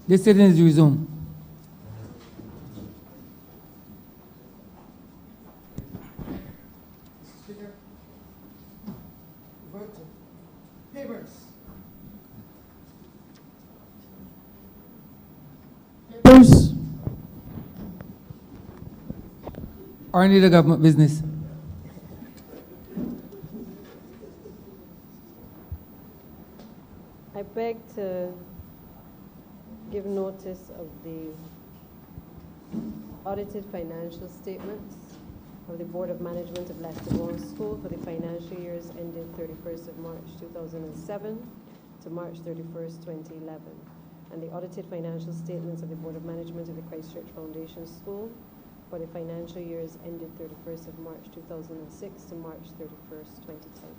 This sitting is resumed. Speaker, vote papers. Papers. Or any other government business. I beg to give notice of the audited financial statements of the Board of Management of Leicester School for the financial years ended 31st of March 2007 to March 31st, 2011, and the audited financial statements of the Board of Management of the Christchurch Foundation School for the financial years ended 31st of March 2006 to March 31st, 2010.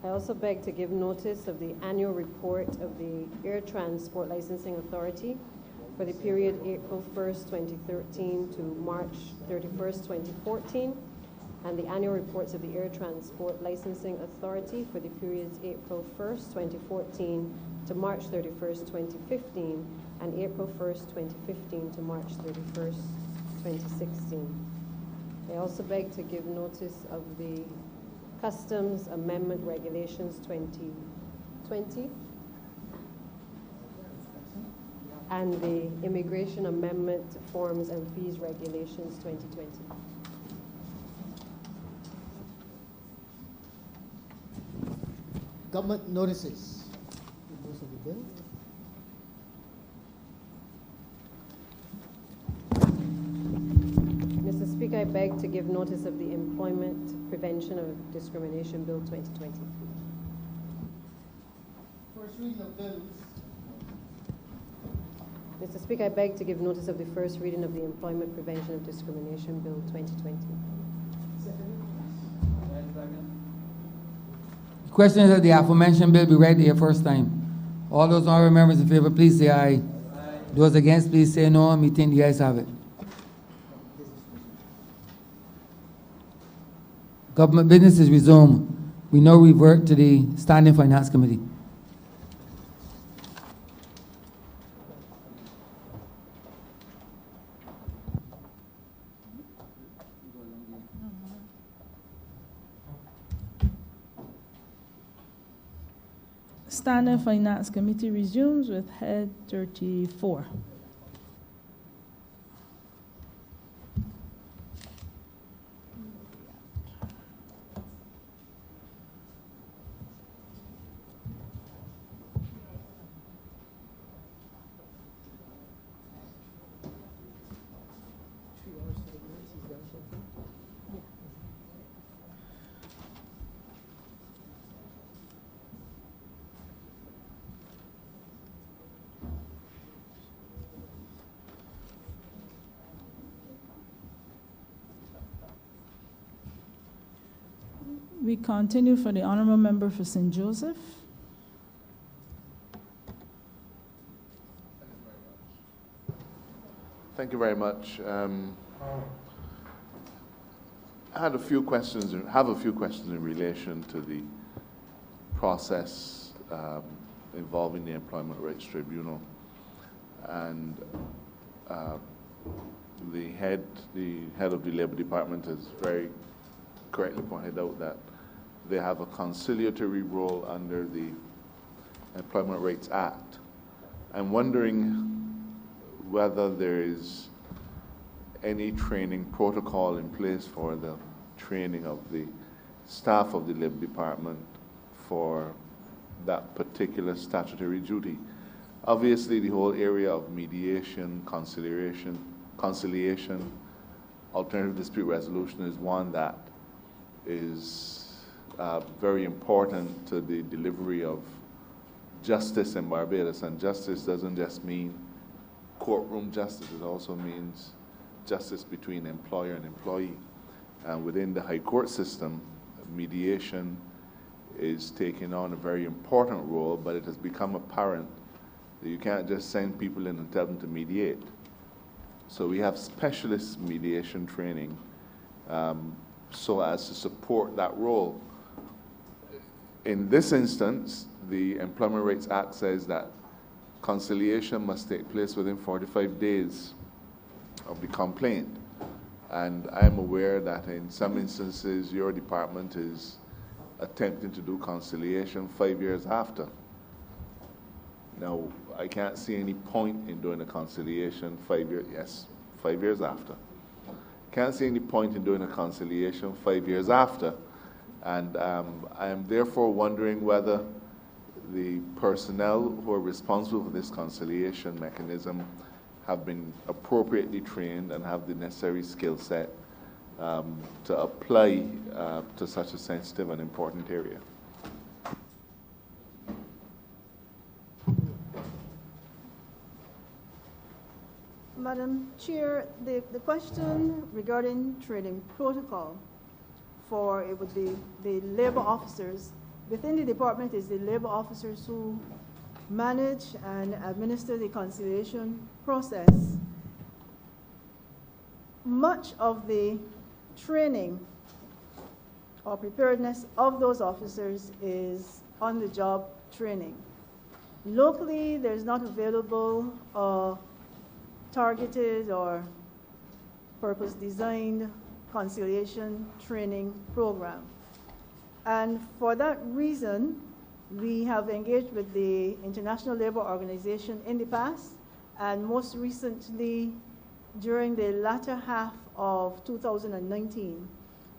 I also beg to give notice of the annual report of the Air Transport Licensing Authority for the period April 1st, 2013 to March 31st, 2014, and the annual reports of the Air Transport Licensing Authority for the periods April 1st, 2014 to March 31st, 2015, and April 1st, 2015 to March 31st, 2016. I also beg to give notice of the Customs Amendment Regulations 2020 and the Immigration Amendment Forms and Fees Regulations 2020. Government notices. Most of the bill. Mr. Speaker, I beg to give notice of the Employment Prevention of Discrimination Bill 2020. First reading of bills. Mr. Speaker, I beg to give notice of the first reading of the Employment Prevention of Discrimination Bill 2020. The question is that the aforementioned bill be read here first time. All those honorable members in favor, please say aye. Aye. Those against, please say no. Me think the ayes have it. Government business is resumed. We now revert to the Standing Finance Committee. Standing Finance Committee resumes with Head 34. We continue for the Honourable Member for St. Joseph. Thank you very much. I had a few questions, have a few questions in relation to the process involving the Employment Rights Tribunal. And the head of the Labour Department has very correctly pointed out that they have a conciliatory role under the Employment Rights Act. I'm wondering whether there is any training protocol in place for the training of the staff of the Labour Department for that particular statutory duty. Obviously, the whole area of mediation, conciliation, alternative dispute resolution is one that is very important to the delivery of justice in Barbados. And justice doesn't just mean courtroom justice, it also means justice between employer and employee. And within the High Court system, mediation is taking on a very important role, but it has become apparent that you can't just send people in and tell them to mediate. So we have specialist mediation training so as to support that role. In this instance, the Employment Rights Act says that conciliation must take place within 45 days of the complaint. And I'm aware that in some instances, your department is attempting to do conciliation 5 years after. Now, I can't see any point in doing a conciliation 5 years, 5 years after. Can't see any point in doing a conciliation 5 years after. And I am therefore wondering whether the personnel who are responsible for this conciliation mechanism have been appropriately trained and have the necessary skill set to apply to such a sensitive and important area. Madam Chair, the question regarding training protocol for it would be the labor officers within the department is the labor officers who manage and administer the conciliation process. Much of the training or preparedness of those officers is on-the-job training. Locally, there's not available targeted or purpose-designed conciliation training program. And for that reason, we have engaged with the International Labor Organization in the past, and most recently during the latter half of 2019,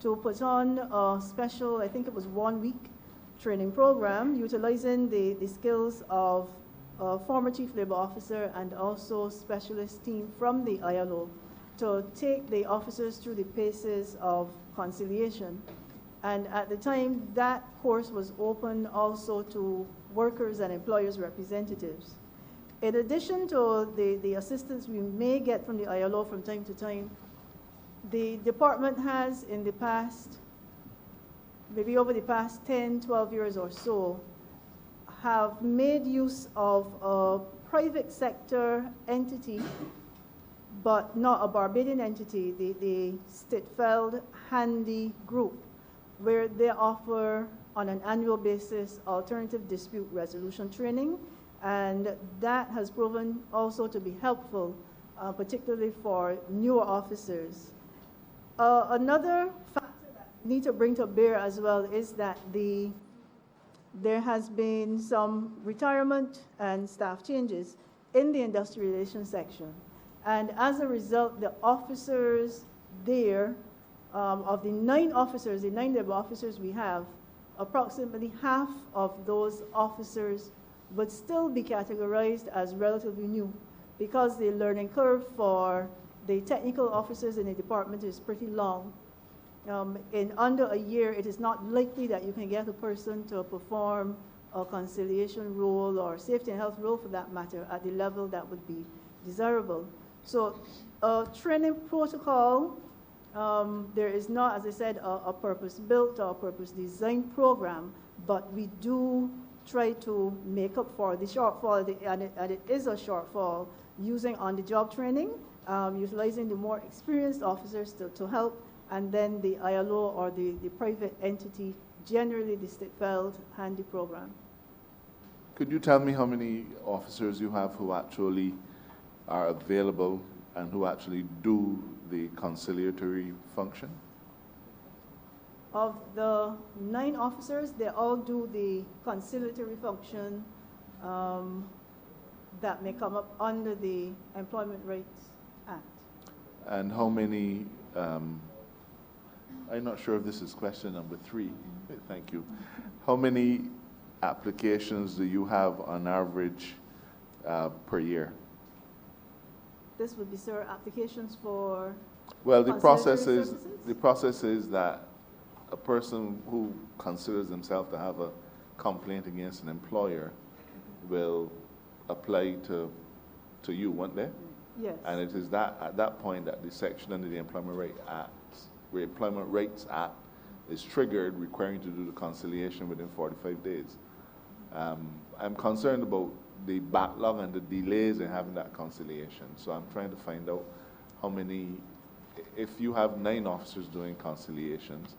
to put on a special, I think it was 1 week training program, utilizing the skills of a former chief labor officer and also specialist team from the ILO to take the officers through the paces of conciliation. And at the time, that course was open also to workers and employers' representatives. In addition to the assistance we may get from the ILO from time to time, the department has in the past, maybe over the past 10, 12 years or so, have made use of a private sector entity, but not a Barbadian entity, the Stitfeld Handy Group, where they offer on an annual basis alternative dispute resolution training, and that has proven also to be helpful, particularly for newer officers. Another factor that we need to bring to bear as well is that there has been some retirement and staff changes in the industrial relations section. And as a result, the officers there, of the 9 officers, the 9 labor officers we have, approximately half of those officers would still be categorized as relatively new because the learning curve for the technical officers in the department is pretty long. In under a year, it is not likely that you can get a person to perform a conciliation role or safety and health role for that matter at the level that would be desirable. So a training protocol, there is not, as I said, a purpose-built or a purpose-designed program, but we do try to make up for the shortfall, and it is a shortfall, using on-the-job training, utilizing the more experienced officers to help, and then the ILO or the private entity, generally the Stitfeld Handy program. Could you tell me how many officers you have who actually are available and who actually do the conciliatory function? Of the 9 officers, they all do the conciliatory function that may come up under the Employment Rights Act. And how many, I'm not sure if this is question number 3, thank you. How many applications do you have on average per year? This would be, sir, applications for Well, the process conciliatory is that a person who considers himself to have a complaint against an employer will apply to you, won't they? Yes. And it is that at that point that the section under the Employment Rights Act is triggered, requiring to do the conciliation within 45 days. I'm concerned about the backlog and the delays in having that conciliation. So I'm trying to find out how many, if you have 9 officers doing conciliations,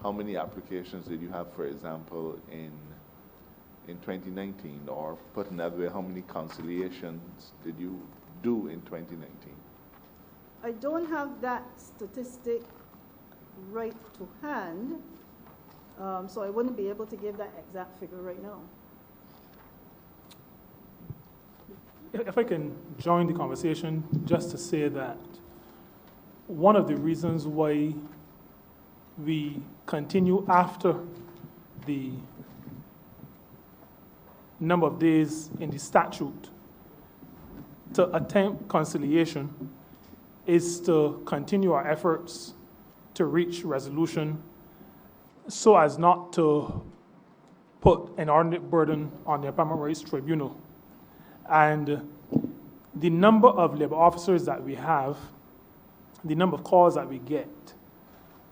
how many applications did you have, for example, in 2019? Or put another way, how many conciliations did you do in 2019? I don't have that statistic right to hand, so I wouldn't be able to give that exact figure right now. If I can join the conversation, just to say that one of the reasons why we continue after the number of days in the statute to attempt conciliation is to continue our efforts to reach resolution so as not to put an inordinate burden on the Employment Rights Tribunal. And the number of labor officers that we have, the number of calls that we get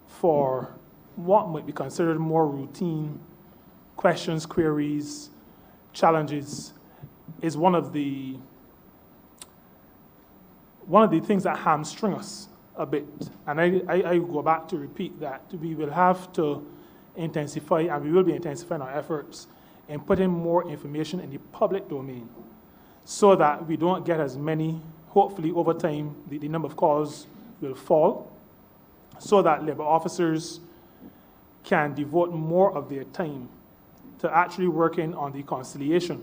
for what might be considered more routine questions, queries, challenges, is one of the things that hamstring us a bit. And I go back to repeat that we will have to intensify, and we will be intensifying our efforts in putting more information in the public domain so that we don't get as many. Hopefully over time the number of calls will fall so that labor officers can devote more of their time to actually working on the conciliation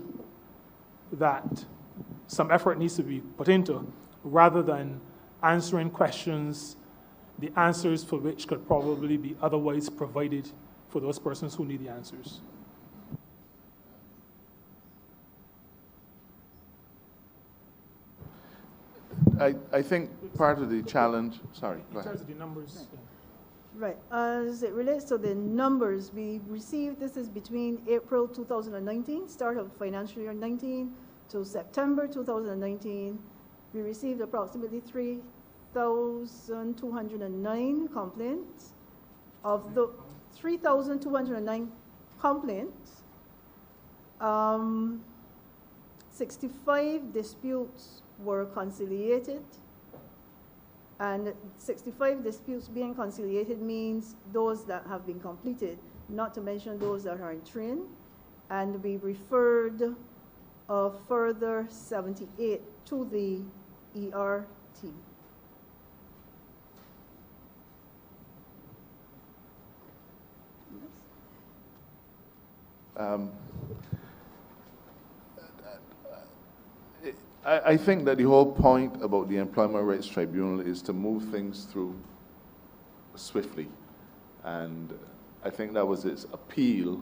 that some effort needs to be put into, rather than answering questions, the answers for which could probably be otherwise provided for those persons who need the answers. I think part of the challenge, sorry, go In ahead. terms of the numbers, Right. As it relates to the numbers, we received, this is between April 2019, start of financial year 19, to September 2019. We received approximately 3,209 complaints. Of the 3,209 complaints, 65 disputes were conciliated. And 65 disputes being conciliated means those that have been completed, not to mention those that are in train. And we referred a further 78 to the ERT. I think that the whole point about the Employment Rights Tribunal is to move things through swiftly. And I think that was its appeal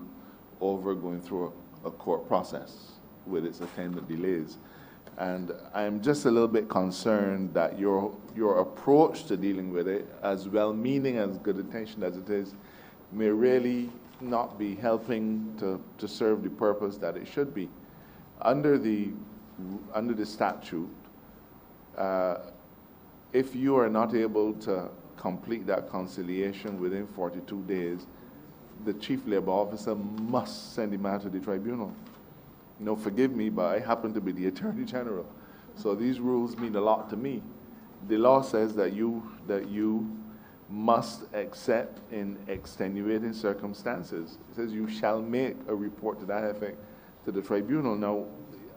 over going through a court process with its attendant delays. And I'm just a little bit concerned that your approach to dealing with it, as well-meaning, as good intention as it is, may really not be helping to serve the purpose that it should be. Under the statute, if you are not able to complete that conciliation within 42 days, the chief labor officer must send the matter to the tribunal. You know, forgive me, but I happen to be the Attorney General. So these rules mean a lot to me. The law says that you must accept in extenuating circumstances. It says you shall make a report to that effect to the tribunal. Now,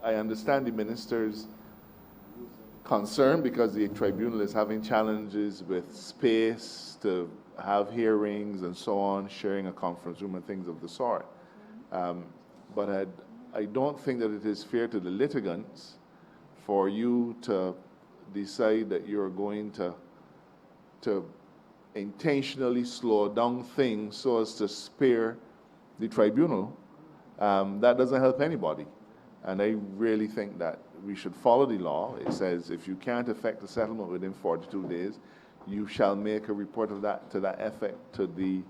I understand the minister's concern because the tribunal is having challenges with space to have hearings and so on, sharing a conference room and things of the sort. But I don't think that it is fair to the litigants for you to decide that you're going to intentionally slow down things so as to spare the tribunal. That doesn't help anybody. And I really think that we should follow the law. It says if you can't effect a settlement within 42 days, you shall make a report of that to that effect to the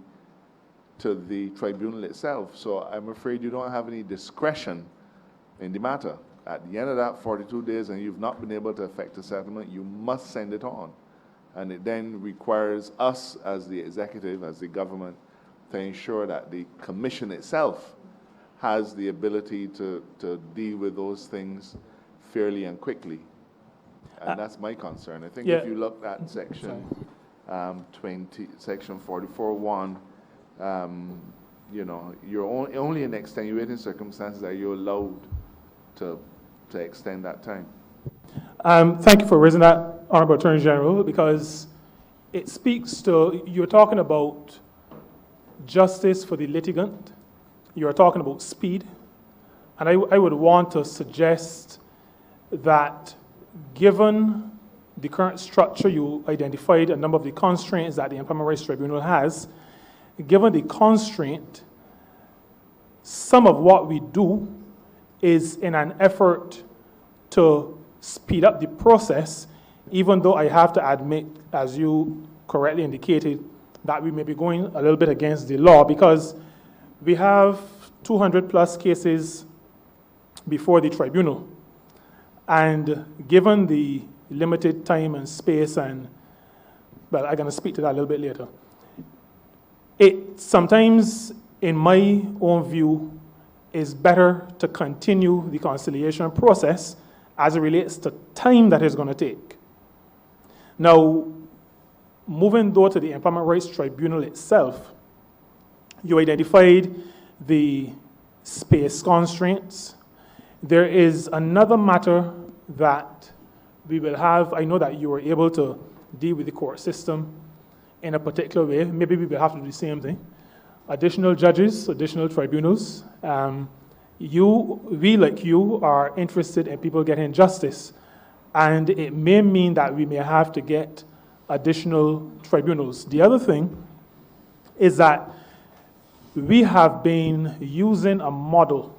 tribunal itself. So I'm afraid you don't have any discretion in the matter. At the end of that 42 days and you've not been able to effect a settlement, you must send it on. And it then requires us as the executive, as the government, to ensure that the commission itself has the ability to deal with those things fairly and quickly. And that's my concern. I think Yeah. if you look at section 44(1), you know, you're only in extenuating circumstances that you're allowed to extend that time. Thank you for raising that, Honorable Attorney General, because it speaks to, you're talking about justice for the litigant, you're talking about speed, and I would want to suggest that given the current structure, you identified a number of the constraints that the Employment Rights Tribunal has. Given the constraint, some of what we do is in an effort to speed up the process, even though I have to admit, as you correctly indicated, that we may be going a little bit against the law because we have 200 plus cases before the tribunal. And given the limited time and space, and, well, I'm going to speak to that a little bit later, it sometimes, in my own view, is better to continue the conciliation process as it relates to time that it's going to take. Now, moving though to the Employment Rights Tribunal itself, you identified the space constraints. There is another matter that we will have. I know that you were able to deal with the court system in a particular way. Maybe we will have to do the same thing. Additional judges, additional tribunals. We, like you, are interested in people getting justice. And it may mean that we may have to get additional tribunals. The other thing is that we have been using a model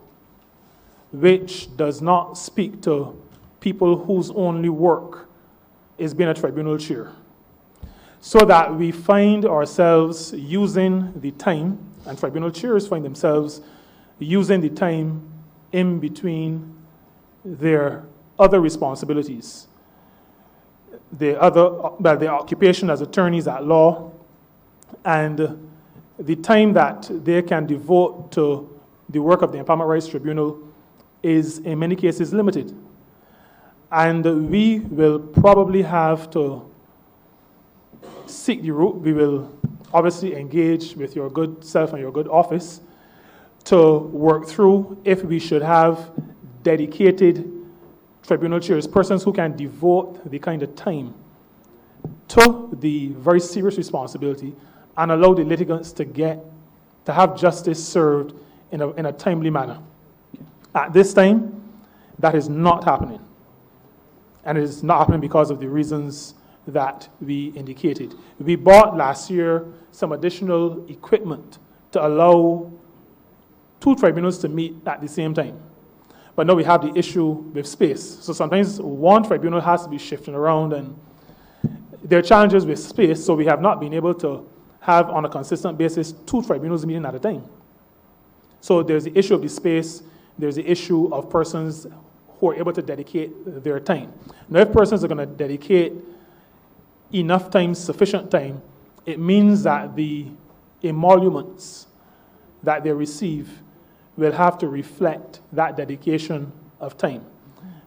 which does not speak to people whose only work is being a tribunal chair, so that we find ourselves using the time, and tribunal chairs find themselves using the time in between their other responsibilities, their occupation as attorneys at law, and the time that they can devote to the work of the Employment Rights Tribunal is in many cases limited. And we will probably have to seek the route. We will obviously engage with your good self and your good office to work through if we should have dedicated tribunal chairs, persons who can devote the kind of time to the very serious responsibility and allow the litigants to have justice served in a timely manner. At this time, that is not happening. And it is not happening because of the reasons that we indicated. We bought last year some additional equipment to allow 2 tribunals to meet at the same time. But now we have the issue with space. So sometimes one tribunal has to be shifting around, and there are challenges with space, so we have not been able to have on a consistent basis 2 tribunals meeting at a time. So there's the issue of the space, there's the issue of persons who are able to dedicate their time. Now, if persons are going to dedicate enough time, sufficient time, it means that the emoluments that they receive will have to reflect that dedication of time.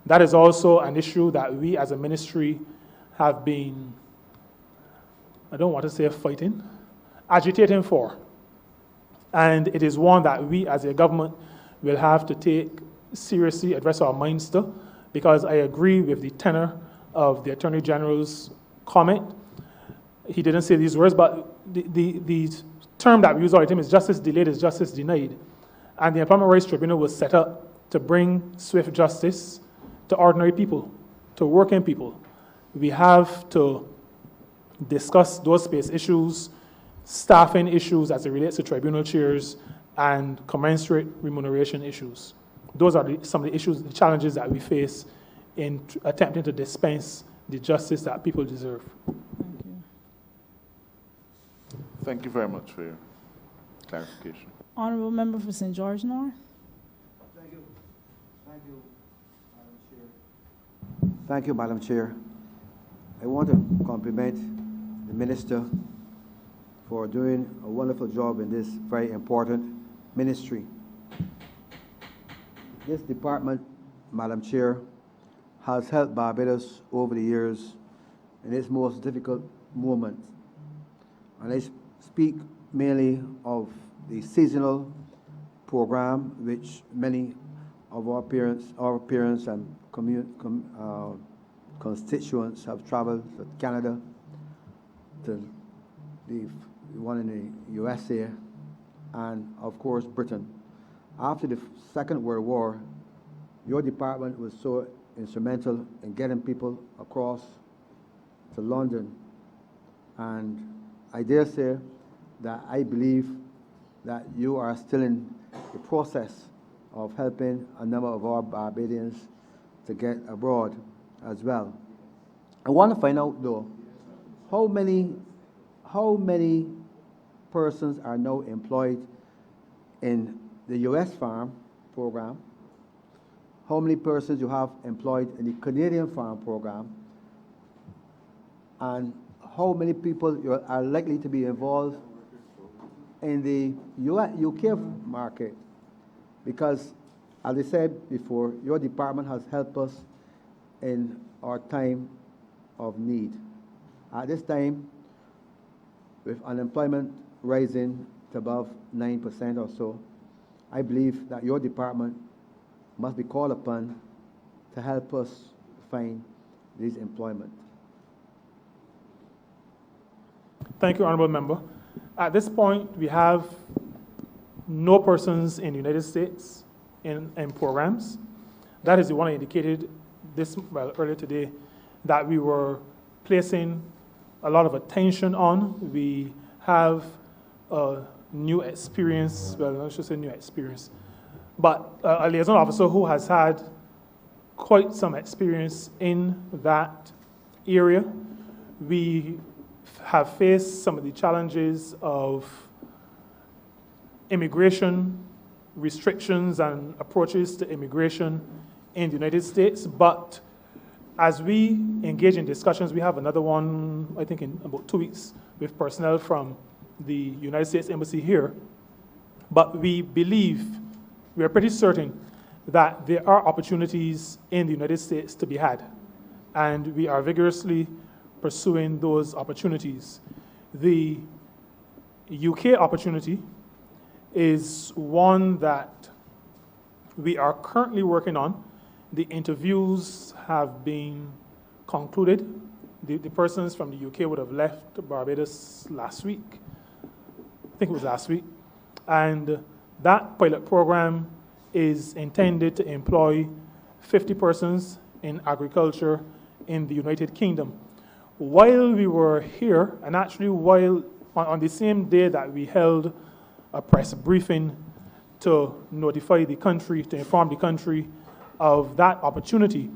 That is also an issue that we as a ministry have been, I don't want to say fighting, agitating for. And it is one that we as a government will have to take seriously, address our minds to, because I agree with the tenor of the Attorney General's comment. He didn't say these words, but the term that we use all the time is justice delayed is justice denied. And the Employment Rights Tribunal was set up to bring swift justice to ordinary people, to working people. We have to discuss those space issues, staffing issues as it relates to tribunal chairs, and commensurate remuneration issues. Those are some of the issues, the challenges that we face in attempting to dispense the justice that people deserve. Thank you. Thank you very much for your clarification. Honorable Member for St. George North. Thank you. Thank you, Madam Chair. Thank you, Madam Chair. I want to compliment the Minister for doing a wonderful job in this very important ministry. This department, Madam Chair, has helped Barbados over the years in its most difficult moments. And I speak mainly of the seasonal program, which many of our parents and constituents have traveled to Canada, to the one in the USA, and of course Britain. After the Second World War, your department was so instrumental in getting people across to London, and I dare say that I believe that you are still in the process of helping a number of our Barbadians to get abroad as well. I want to find out though, how many persons are now employed in the US farm program, how many persons you have employed in the Canadian farm program, and how many people you are likely to be involved in the UK market. Because, as I said before, your department has helped us in our time of need. At this time, with unemployment rising to above 9% or so, I believe that your department must be called upon to help us find this employment. Thank you, Honorable Member. At this point, we have no persons in the United States in programs. That is the one I indicated earlier today that we were placing a lot of attention on. We have a new experience, well, I should say new experience, but a liaison officer who has had quite some experience in that area. We have faced some of the challenges of immigration restrictions and approaches to immigration in the United States, but as we engage in discussions, we have another one, I think in about 2 weeks, with personnel from the United States Embassy here. But we believe, we are pretty certain that there are opportunities in the United States to be had, and we are vigorously pursuing those opportunities. The UK opportunity is one that we are currently working on. The interviews have been concluded. The persons from the UK would have left Barbados last week. I think it was last week. And that pilot program is intended to employ 50 persons in agriculture in the United Kingdom. While we were here, and actually while on the same day that we held a press briefing to notify the country, to inform the country of that opportunity,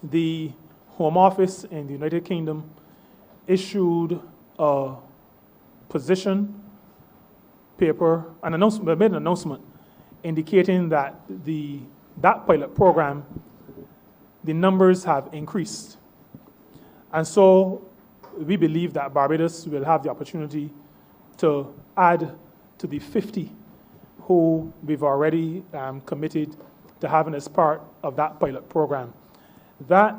the Home Office in the United Kingdom issued a position paper, made an announcement indicating that that pilot program, the numbers have increased. And so we believe that Barbados will have the opportunity to add to the 50 who we've already committed to having as part of that pilot program. That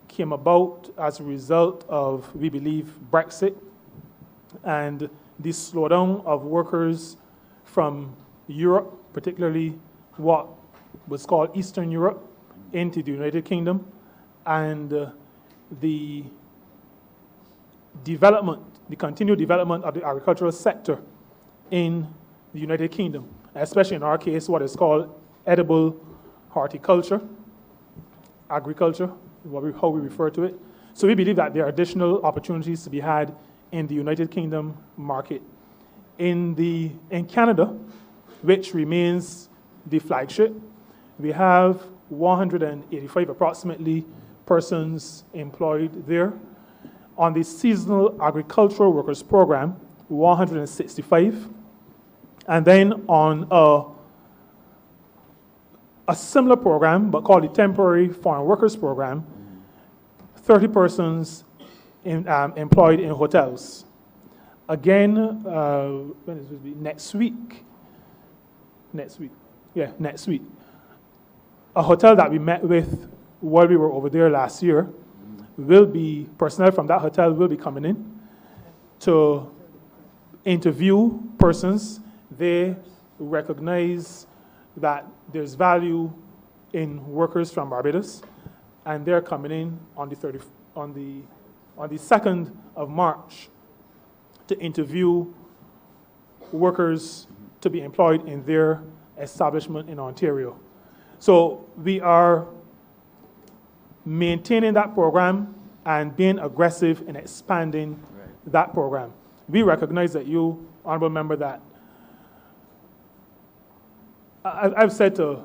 came about as a result of, we believe, Brexit and the slowdown of workers from Europe, particularly what was called Eastern Europe, into the United Kingdom, and the development, the continued development of the agricultural sector in the United Kingdom, especially in our case, what is called edible horticulture, agriculture, how we refer to it. So we believe that there are additional opportunities to be had in the United Kingdom market. In Canada, which remains the flagship, we have 185 approximately persons employed there. On the seasonal agricultural workers program, 165. And then on a similar program, but called the temporary foreign workers program, 30 persons employed in hotels. Again, when is it? Next week. Next week. A hotel that we met with while we were over there last year, will be, personnel from that hotel will be coming in to interview persons. They recognize that there's value in workers from Barbados, and they're coming in on the 2nd of March to interview workers to be employed in their establishment in Ontario. So we are maintaining that program and being aggressive in expanding that program. We recognize that you, Honorable Member, that I've said to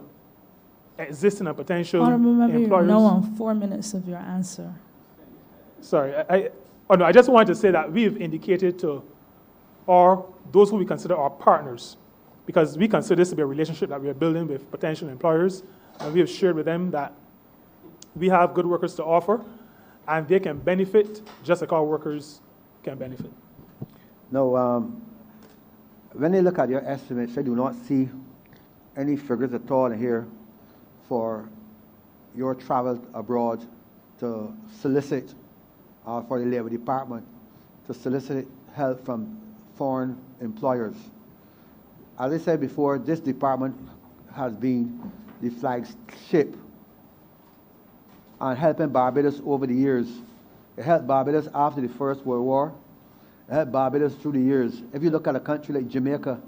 existing and potential Honorable Member, you're employers. now on 4 minutes of your answer. Sorry, I just wanted to say that we've indicated to those who we consider our partners, because we consider this to be a relationship that we are building with potential employers, and we have shared with them that we have good workers to offer, and they can benefit just like our workers can benefit. Now, when they look at your estimates, I do not see any figures at all in here for your travel abroad to solicit, for the Labor Department, to solicit help from foreign employers. As I said before, this department has been the flagship on helping Barbados over the years. It helped Barbados after the First World War. It helped Barbados through the years. If you look at a country like Jamaica,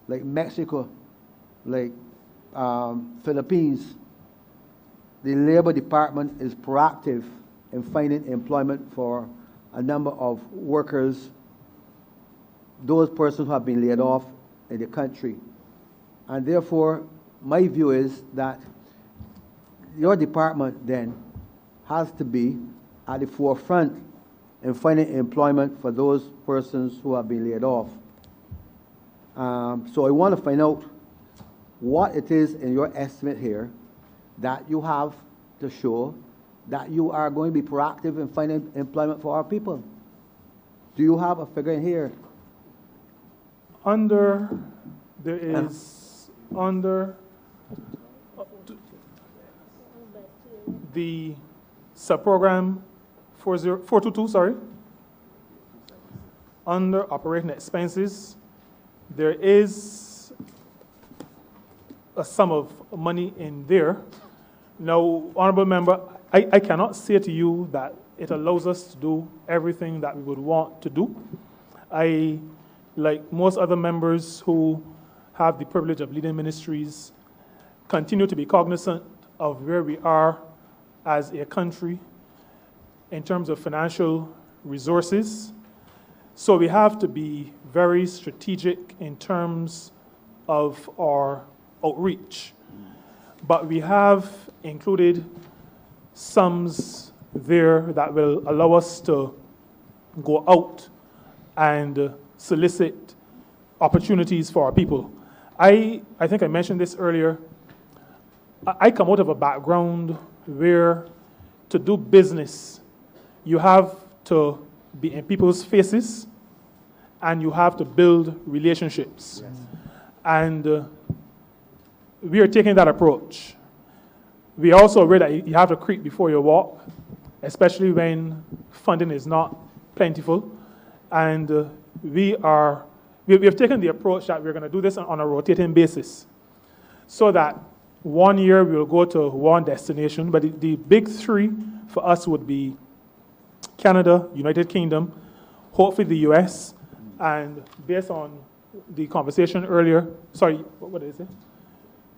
like Mexico, like Philippines, the Labor Department is proactive in finding employment for a number of workers, those persons who have been laid off in the country. And therefore, my view is that your department then has to be at the forefront in finding employment for those persons who have been laid off. So I want to find out what it is in your estimate here that you have to show that you are going to be proactive in finding employment for our people. Do you have a figure in here? There is under the subprogram 422, sorry, under operating expenses, there is a sum of money in there. Now, Honorable Member, I cannot say to you that it allows us to do everything that we would want to do. I, like most other members who have the privilege of leading ministries, continue to be cognizant of where we are as a country in terms of financial resources. So we have to be very strategic in terms of our outreach. But we have included sums there that will allow us to go out and solicit opportunities for our people. I think I mentioned this earlier. I come out of a background where to do business, you have to be in people's faces and you have to build relationships. Yes. And we are taking that approach. We are also aware that you have to creep before you walk, especially when funding is not plentiful. And we have taken the approach that we're going to do this on a rotating basis, so that 1 year we'll go to one destination, but the big three for us would be Canada, United Kingdom, hopefully the US, and based on the conversation earlier, sorry, what did I say?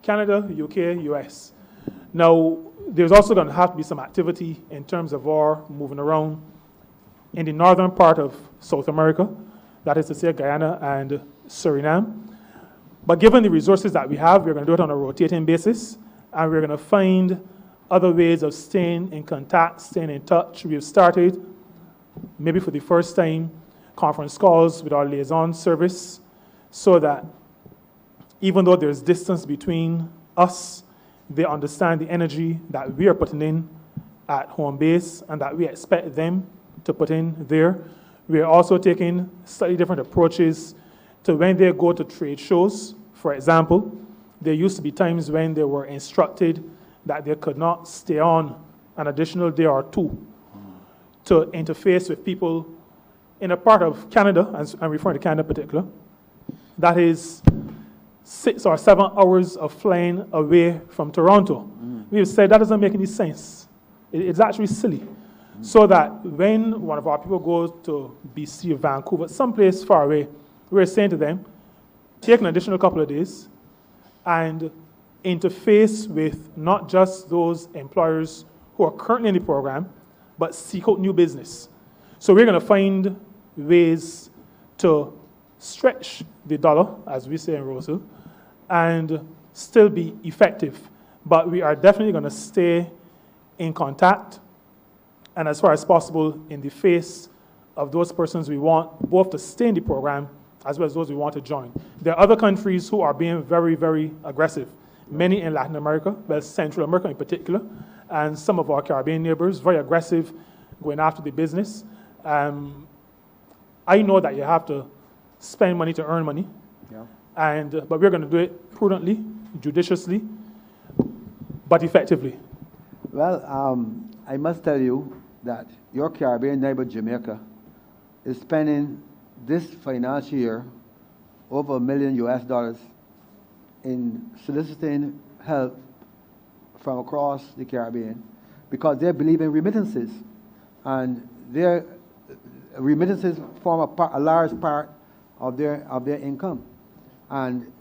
Canada, UK, US. Now, there's also going to have to be some activity in terms of our moving around in the northern part of South America, that is to say Guyana and Suriname. But given the resources that we have, we're going to do it on a rotating basis, and we're going to find other ways of staying in contact, staying in touch. We've started, maybe for the first time, conference calls with our liaison service, so that even though there's distance between us, they understand the energy that we are putting in at home base and that we expect them to put in there. We are also taking slightly different approaches to when they go to trade shows. For example, there used to be times when they were instructed that they could not stay on an additional day or two to interface with people in a part of Canada, and I'm referring to Canada in particular, that is 6 or 7 hours of flying away from Toronto. We've said that doesn't make any sense. It's actually silly. So that when one of our people goes to BC or Vancouver, someplace far away, we're saying to them, take an additional couple of days and interface with not just those employers who are currently in the program, but seek out new business. So we're going to find ways to stretch the dollar, as we say in Rosehill, and still be effective. But we are definitely going to stay in contact and as far as possible in the face of those persons we want both to stay in the program as well as those we want to join. There are other countries who are being very, very aggressive. Many in Latin America, well, Central America in particular, and some of our Caribbean neighbors, very aggressive, going after the business. I know that you have to spend money to earn money, but we're going to do it prudently, judiciously, but effectively. Well, I must tell you that your Caribbean neighbor, Jamaica, is spending this financial year over $1 million in soliciting help from across the Caribbean because they believe in remittances. And their remittances form a large part of their income and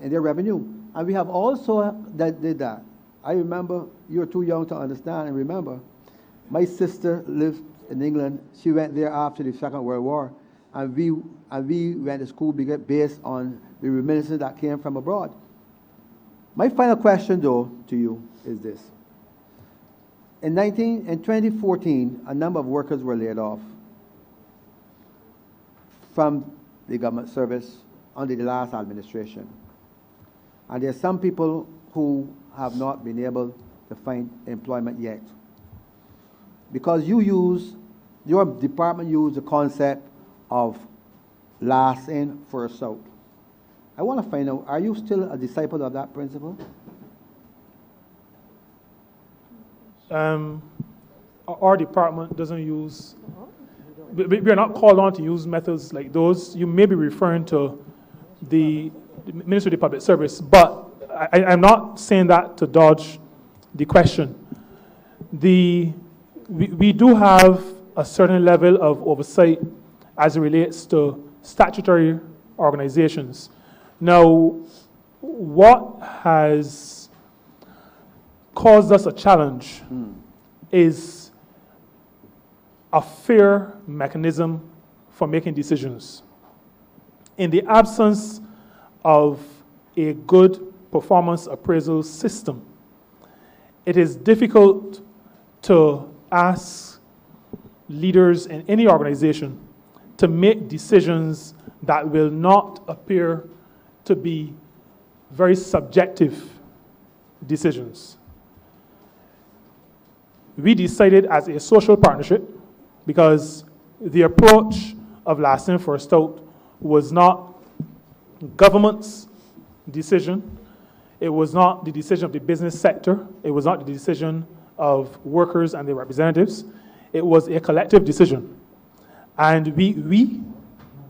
their revenue. And we have also did that. I remember, you're too young to understand and remember, my sister lives in England. She went there after the Second World War, and we went to school based on the remittances that came from abroad. My final question, though, to you is this. In 2014, a number of workers were laid off from the government service under the last administration. And there are some people who have not been able to find employment yet. Because your department used the concept of last in, first out. I want to find out, are you still a disciple of that principle? Our department doesn't use, we are not called on to use methods like those. You may be referring to the Ministry of the Public Service, but I'm not saying that to dodge the question. We do have a certain level of oversight as it relates to statutory organizations. Now, what has caused us a challenge is a fair mechanism for making decisions. In the absence of a good performance appraisal system, it is difficult to ask leaders in any organization to make decisions that will not appear to be very subjective decisions. We decided as a social partnership, because the approach of last in, first out was not government's decision. It was not the decision of the business sector. It was not the decision of workers and their representatives. It was a collective decision. And we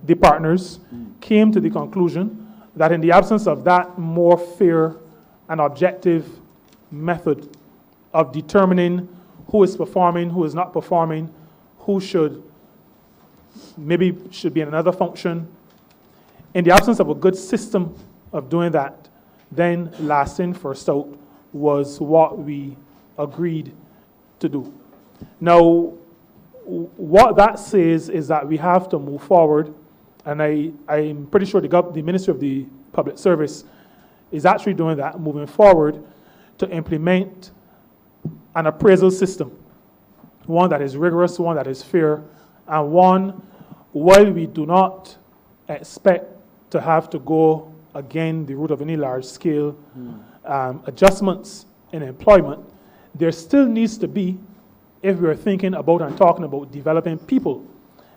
the partners, came to the conclusion that in the absence of that more fair and objective method of determining who is performing, who is not performing, who should be in another function, in the absence of a good system of doing that, then last in, first out was what we agreed to do. Now, what that says is that we have to move forward, and I'm pretty sure the Ministry of the Public Service is actually doing that, moving forward to implement an appraisal system, one that is rigorous, one that is fair, and one, while we do not expect to have to go again the route of any large-scale adjustments in employment, there still needs to be, if we are thinking about and talking about developing people,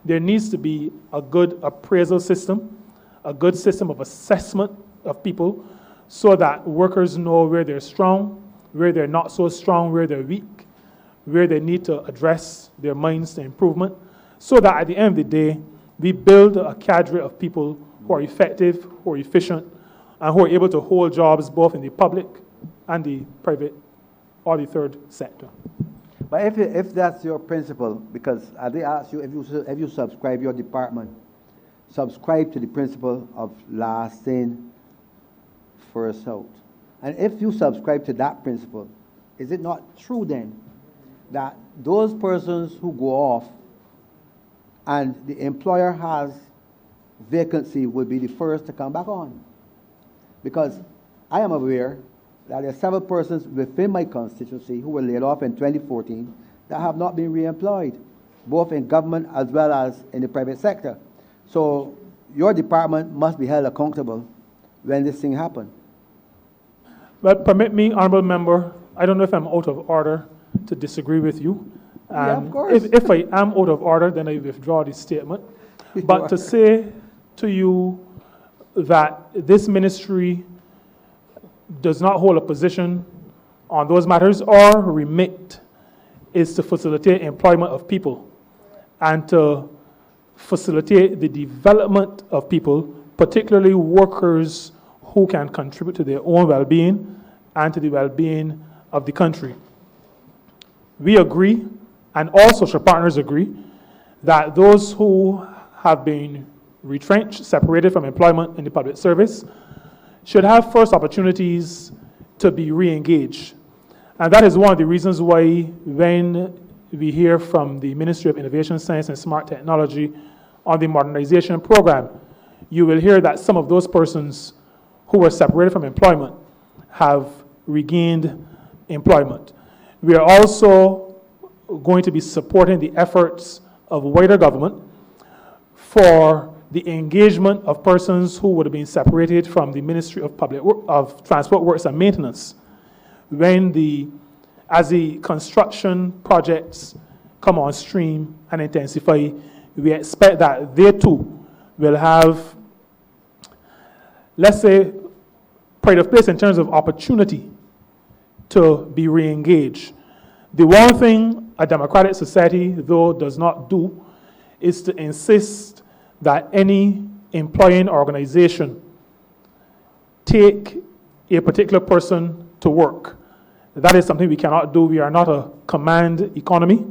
there needs to be a good appraisal system, a good system of assessment of people, so that workers know where they're strong, where they're not so strong, where they're weak, where they need to address their minds to improvement, so that at the end of the day, we build a cadre of people who are effective, who are efficient, and who are able to hold jobs both in the public and the private or the third sector. But if that's your principle, because I did ask you if you subscribe your department, subscribe to the principle of last in, first out. And if you subscribe to that principle, is it not true then that those persons who go off and the employer has vacancy will be the first to come back on? Because I am aware that there are several persons within my constituency who were laid off in 2014 that have not been reemployed, both in government as well as in the private sector. So your department must be held accountable when this thing happens. But permit me, honorable member, I don't know if I'm out of order to disagree with you. Yeah, of course. If I am out of order, then I withdraw the statement. But to say to you that this ministry does not hold a position on those matters, or remit is to facilitate employment of people and to facilitate the development of people, particularly workers who can contribute to their own well-being and to the well-being of the country. We agree, and all social partners agree, that those who have been retrenched, separated from employment in the public service, should have first opportunities to be re-engaged. And that is one of the reasons why when we hear from the Ministry of Innovation, Science and Smart Technology on the modernization program, you will hear that some of those persons who were separated from employment have regained employment. We are also going to be supporting the efforts of wider government for the engagement of persons who would have been separated from the Ministry of Transport Works and Maintenance. As the construction projects come on stream and intensify, we expect that they too will have, let's say, pride of place in terms of opportunity to be re-engaged. The one thing a democratic society, though, does not do is to insist that any employing organization take a particular person to work. That is something we cannot do. We are not a command economy.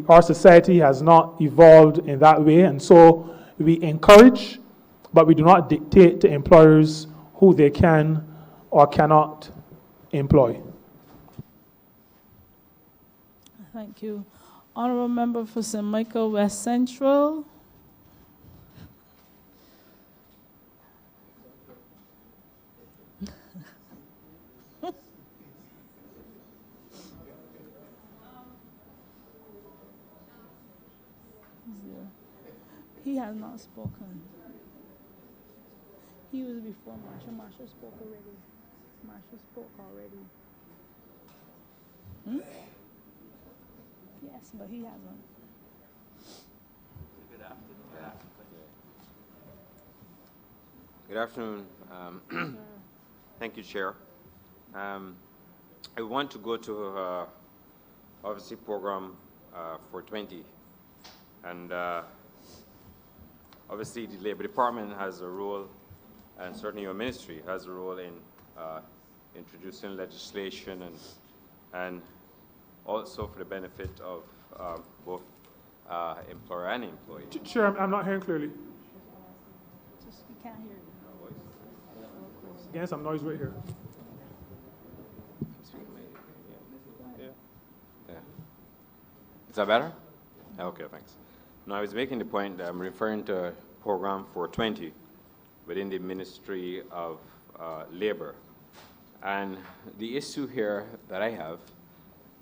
Our society has not evolved in that way, and so we encourage, but we do not dictate to employers who they can or cannot employ. Thank you. Honorable Member for St. Michael West Central. He has not spoken. He was before Marshall. Marshall spoke already. Marshall spoke already. Yes, but he hasn't. Good afternoon. Thank you, Chair. I want to go to obviously program 420, and obviously the Labor Department has a role, and certainly your ministry has a role in introducing legislation and also for the benefit of both employer and employee. Chair, I'm not hearing clearly. Just, we can't hear you. Getting some noise right here. Yeah. Is that better? Okay, thanks. No, I was making the point that I'm referring to Program 420 within the Ministry of Labor. And the issue here that I have,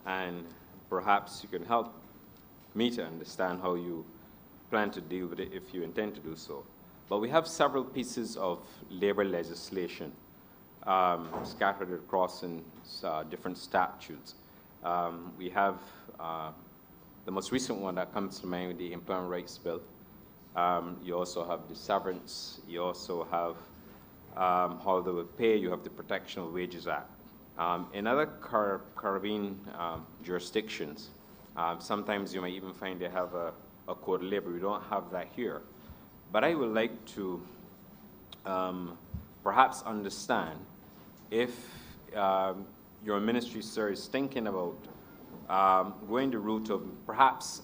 and perhaps you can help me to understand how you plan to deal with it if you intend to do so. But we have several pieces of labor legislation scattered across in different statutes. We have the most recent one that comes to mind with the Employment Rights Bill. You also have the severance. You also have holiday with pay. You have the Protection of Wages Act. In other Caribbean jurisdictions, sometimes you might even find they have a code of labor. We don't have that here. But I would like to perhaps understand if your ministry, sir, is thinking about going the route of perhaps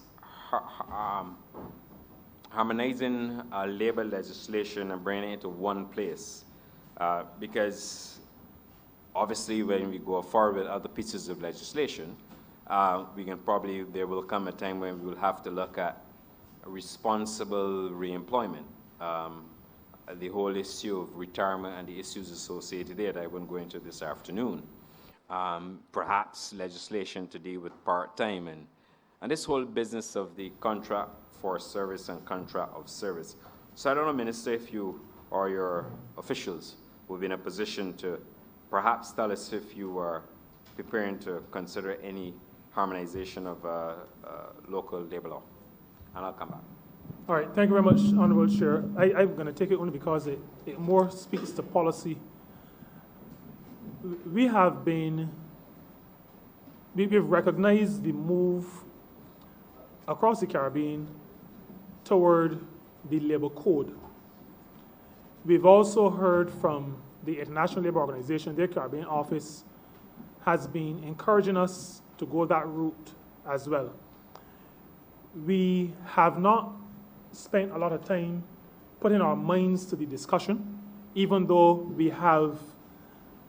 harmonizing labor legislation and bringing it into one place. Because obviously when we go forward with other pieces of legislation, there will come a time when we will have to look at responsible reemployment. The whole issue of retirement and the issues associated there that I won't go into this afternoon. Perhaps legislation to deal with part-time and this whole business of the contract for service and contract of service. So I don't know, Minister, if you or your officials will be in a position to perhaps tell us if you are preparing to consider any harmonization of local labor law. And I'll come back. All right, thank you very much, Honorable Chair. I'm going to take it only because it more speaks to policy. We've recognized the move across the Caribbean toward the labor code. We've also heard from the International Labour Organization, their Caribbean office has been encouraging us to go that route as well. We have not spent a lot of time putting our minds to the discussion, even though we have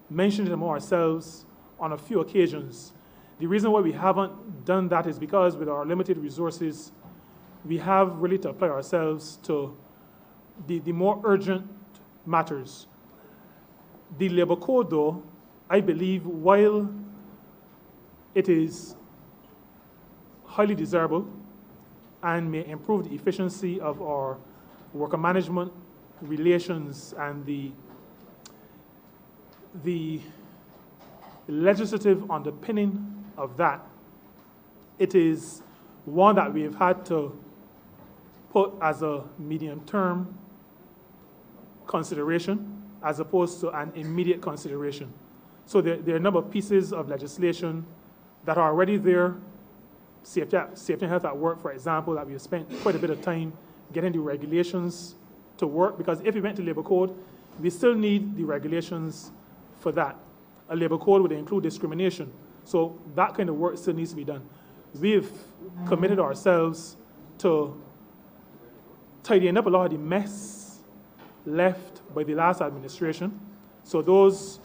mentioned them ourselves on a few occasions. The reason why we haven't done that is because with our limited resources, we have really to apply ourselves to the more urgent matters. The labor code, though, I believe, while it is highly desirable and may improve the efficiency of our worker management relations and the legislative underpinning of that, it is one that we have had to put as a medium-term consideration as opposed to an immediate consideration. So there are a number of pieces of legislation that are already there. Safety and health at work, for example, that we have spent quite a bit of time getting the regulations to work, because if we went to labor code, we still need the regulations for that. A labor code would include discrimination. So that kind of work still needs to be done. We've committed ourselves to tidying up a lot of the mess left by the last administration. So those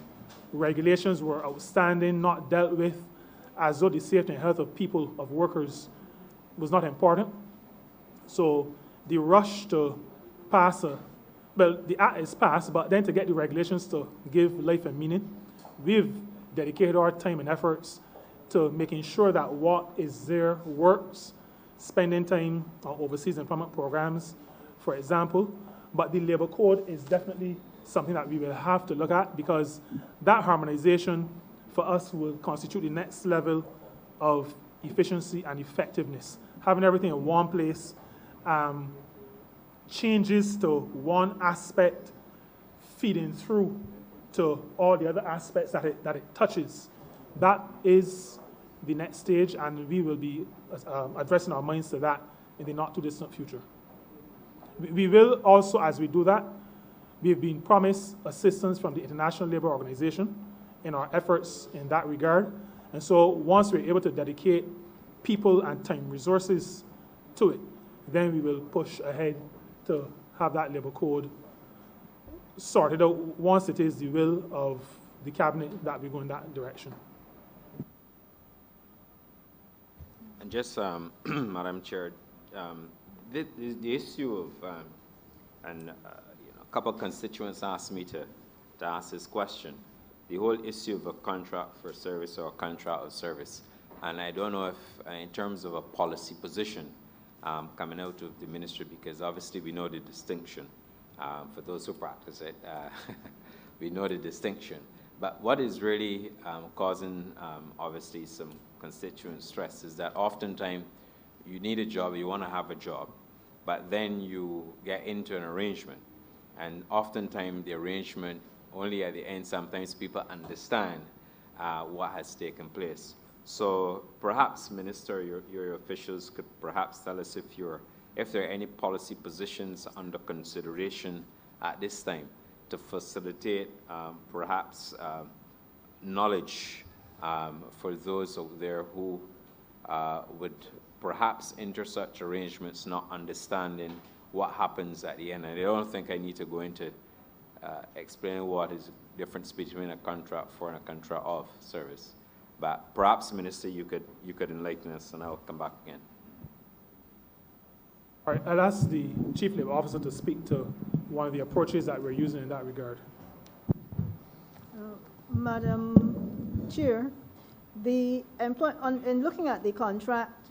regulations were outstanding, not dealt with, as though the safety and health of people, of workers, was not important. So the rush to pass the act is passed, but then to get the regulations to give life and meaning, we've dedicated our time and efforts to making sure that what is there works, spending time on overseas employment programs, for example. But the labor code is definitely something that we will have to look at, because that harmonization for us will constitute the next level of efficiency and effectiveness. Having everything in one place, changes to one aspect feeding through to all the other aspects that it touches. That is the next stage, and we will be addressing our minds to that in the not too distant future. We will also, as we do that, we've been promised assistance from the International Labour Organization in our efforts in that regard. And so once we're able to dedicate people and time resources to it, then we will push ahead to have that labor code sorted out once it is the will of the cabinet that we go in that direction. And just, Madam Chair, the issue of, a couple of constituents asked me to ask this question, the whole issue of a contract for service or a contract of service. And I don't know if, in terms of a policy position coming out of the ministry, because obviously we know the distinction. For those who practice it, we know the distinction. But what is really causing, obviously, some constituent stress is that oftentimes you need a job, you want to have a job, but then you get into an arrangement. And oftentimes the arrangement, only at the end, sometimes people understand what has taken place. So perhaps, Minister, your officials could perhaps tell us if there are any policy positions under consideration at this time to facilitate perhaps knowledge for those out there who would perhaps enter such arrangements not understanding what happens at the end. And I don't think I need to go into explaining what is the difference between a contract for and a contract of service. But perhaps, Minister, you could enlighten us, and I'll come back again. All right, I'll ask the Chief Labor Officer to speak to one of the approaches that we're using in that regard. Madam Chair, in looking at the contract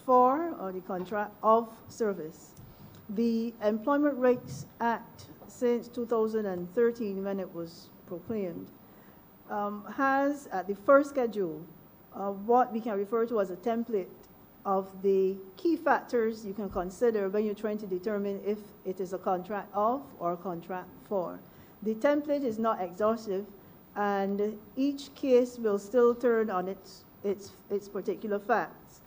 for or the contract of service, the Employment Rights Act since 2013, when it was proclaimed, has at the first schedule what we can refer to as a template of the key factors you can consider when you're trying to determine if it is a contract of or a contract for. The template is not exhaustive, and each case will still turn on its particular facts.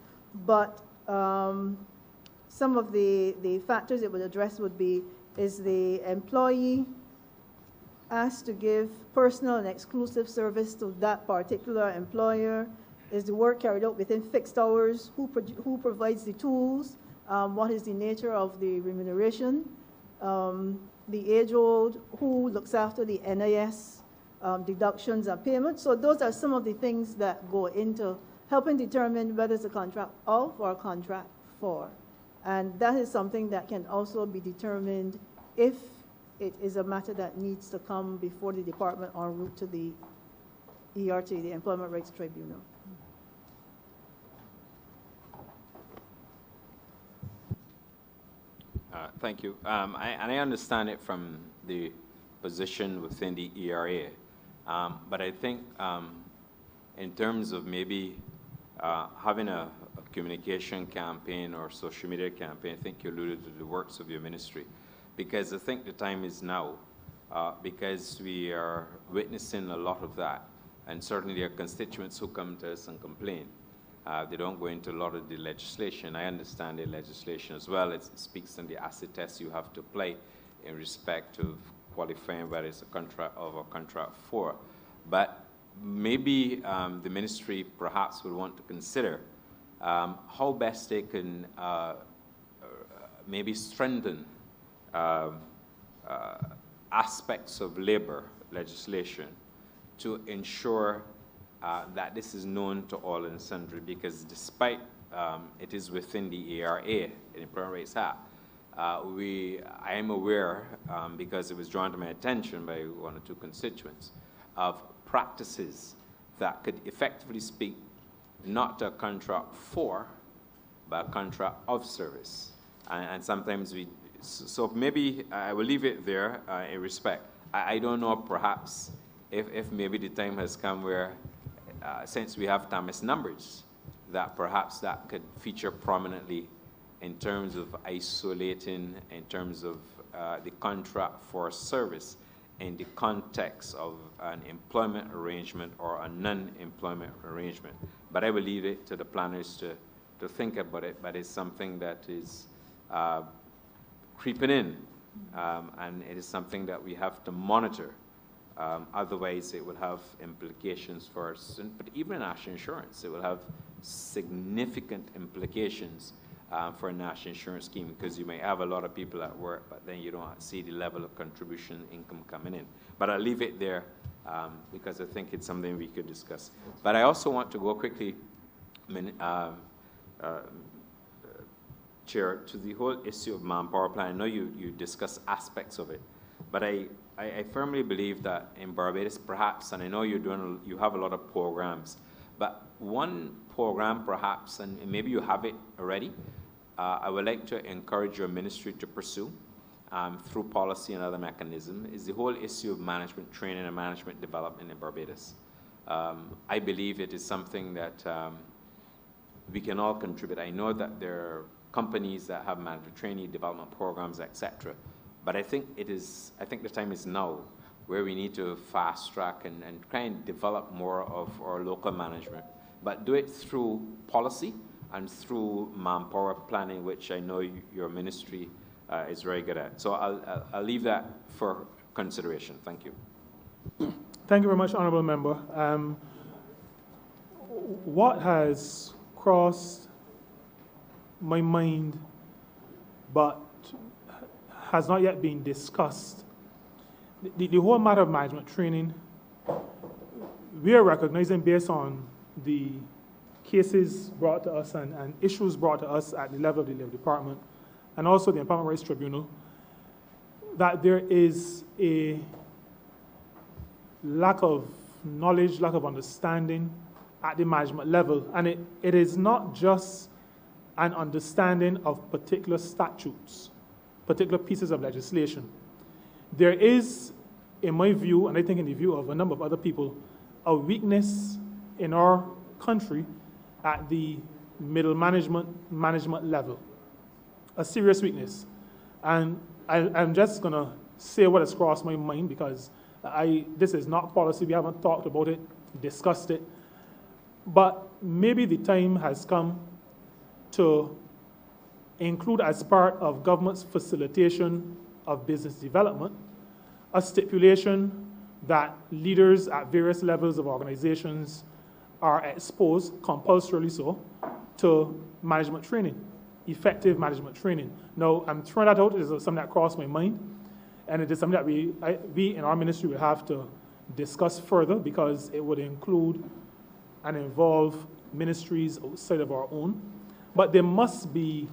But some of the factors it would address would be, is the employee asked to give personal and exclusive service to that particular employer? Is the work carried out within fixed hours? Who provides the tools? What is the nature of the remuneration? The age-old, who looks after the NIS deductions and payments? So those are some of the things that go into helping determine whether it's a contract of or a contract for. And that is something that can also be determined if it is a matter that needs to come before the department en route to the ERT, the Employment Rights Tribunal. Thank you. I understand it from the position within the ERA, but I think in terms of maybe having a communication campaign or social media campaign, I think you alluded to the works of your ministry, because I think the time is now, because we are witnessing a lot of that, and certainly there are constituents who come to us and complain. They don't go into a lot of the legislation. I understand the legislation as well. It speaks on the acid test you have to apply in respect of qualifying whether it's a contract of or contract for. But maybe the ministry perhaps would want to consider how best they can maybe strengthen aspects of labor legislation to ensure that this is known to all and sundry, because despite it is within the ERA, the Employment Rights Act, I am aware, because it was drawn to my attention by one or two constituents, of practices that could effectively speak not to a contract for, but a contract of service. And sometimes so maybe I will leave it there in respect. I don't know, perhaps, if maybe the time has come where, since we have Thomas numbers, that perhaps that could feature prominently in terms of isolating, in terms of the contract for service in the context of an employment arrangement or a non-employment arrangement. But I will leave it to the planners to think about it, but it's something that is creeping in, and it is something that we have to monitor. Otherwise, it will have implications for us, but even national insurance, it will have significant implications for a national insurance scheme, because you may have a lot of people at work, but then you don't see the level of contribution income coming in. But I'll leave it there because I think it's something we could discuss. But I also want to go quickly, Chair, to the whole issue of manpower plan. I know you discuss aspects of it, but I firmly believe that in Barbados, perhaps, and I know you have a lot of programs, but one program perhaps, and maybe you have it already, I would like to encourage your ministry to pursue through policy and other mechanism, is the whole issue of management training and management development in Barbados. I believe it is something that we can all contribute. I know that there are companies that have management training, development programs, etc. But I think the time is now where we need to fast track and kind of develop more of our local management, but do it through policy and through manpower planning, which I know your ministry is very good at. So I'll leave that for consideration. Thank you. Thank you very much, Honourable Member. What has crossed my mind but has not yet been discussed, the whole matter of management training, we are recognizing based on the cases brought to us and issues brought to us at the level of the Labor Department and also the Employment Rights Tribunal, that there is a lack of knowledge, lack of understanding at the management level. And it is not just an understanding of particular statutes, particular pieces of legislation. There is, in my view, and I think in the view of a number of other people, a weakness in our country at the middle management level, a serious weakness. And I'm just going to say what has crossed my mind because this is not policy. We haven't talked about it, discussed it. But maybe the time has come to include as part of government's facilitation of business development a stipulation that leaders at various levels of organizations are exposed, compulsorily so, to management training, effective management training. Now, I'm throwing that out. It is something that crossed my mind, and it is something that we in our ministry will have to discuss further because it would include and involve ministries outside of our own. But there must be,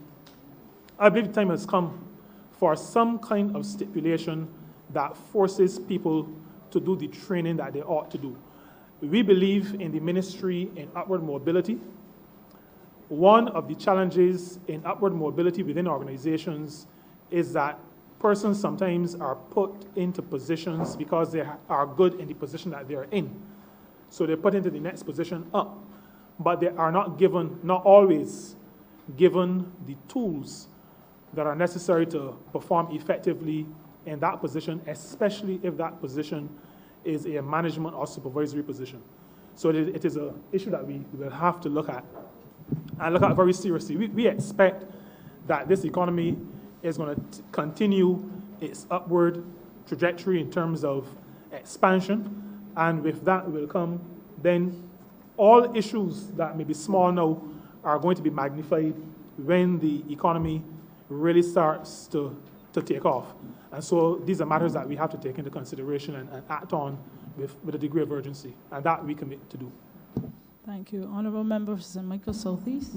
I believe the time has come for some kind of stipulation that forces people to do the training that they ought to do. We believe in the ministry in upward mobility. One of the challenges in upward mobility within organizations is that persons sometimes are put into positions because they are good in the position that they are in. So they're put into the next position up, but they are not always given the tools that are necessary to perform effectively in that position, especially if that position is a management or supervisory position. So it is an issue that we will have to look at, and look at very seriously. We expect that this economy is going to continue its upward trajectory in terms of expansion, and with that will come then all issues that may be small now are going to be magnified when the economy really starts to take off. And so these are matters that we have to take into consideration and act on with a degree of urgency, and that we commit to do. Thank you. Honourable Member for St. Michael Southeast.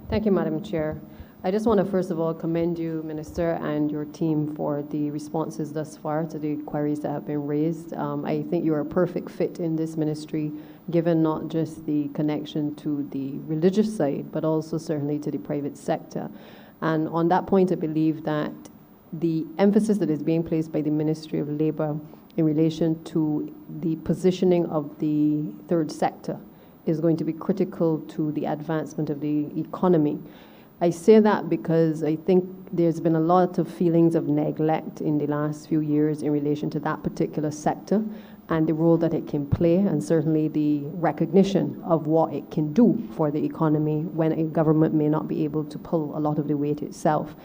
Thank you, Madam Chair. I just want to first of all commend you, Minister, and your team for the responses thus far to the queries that have been raised. I think you are a perfect fit in this ministry, given not just the connection to the religious side, but also certainly to the private sector. And on that point, I believe that the emphasis that is being placed by the Ministry of Labour in relation to the positioning of the third sector is going to be critical to the advancement of the economy. I say that because I think there's been a lot of feelings of neglect in the last few years in relation to that particular sector and the role that it can play, and certainly the recognition of what it can do for the economy when a government may not be able to pull a lot of the weight itself.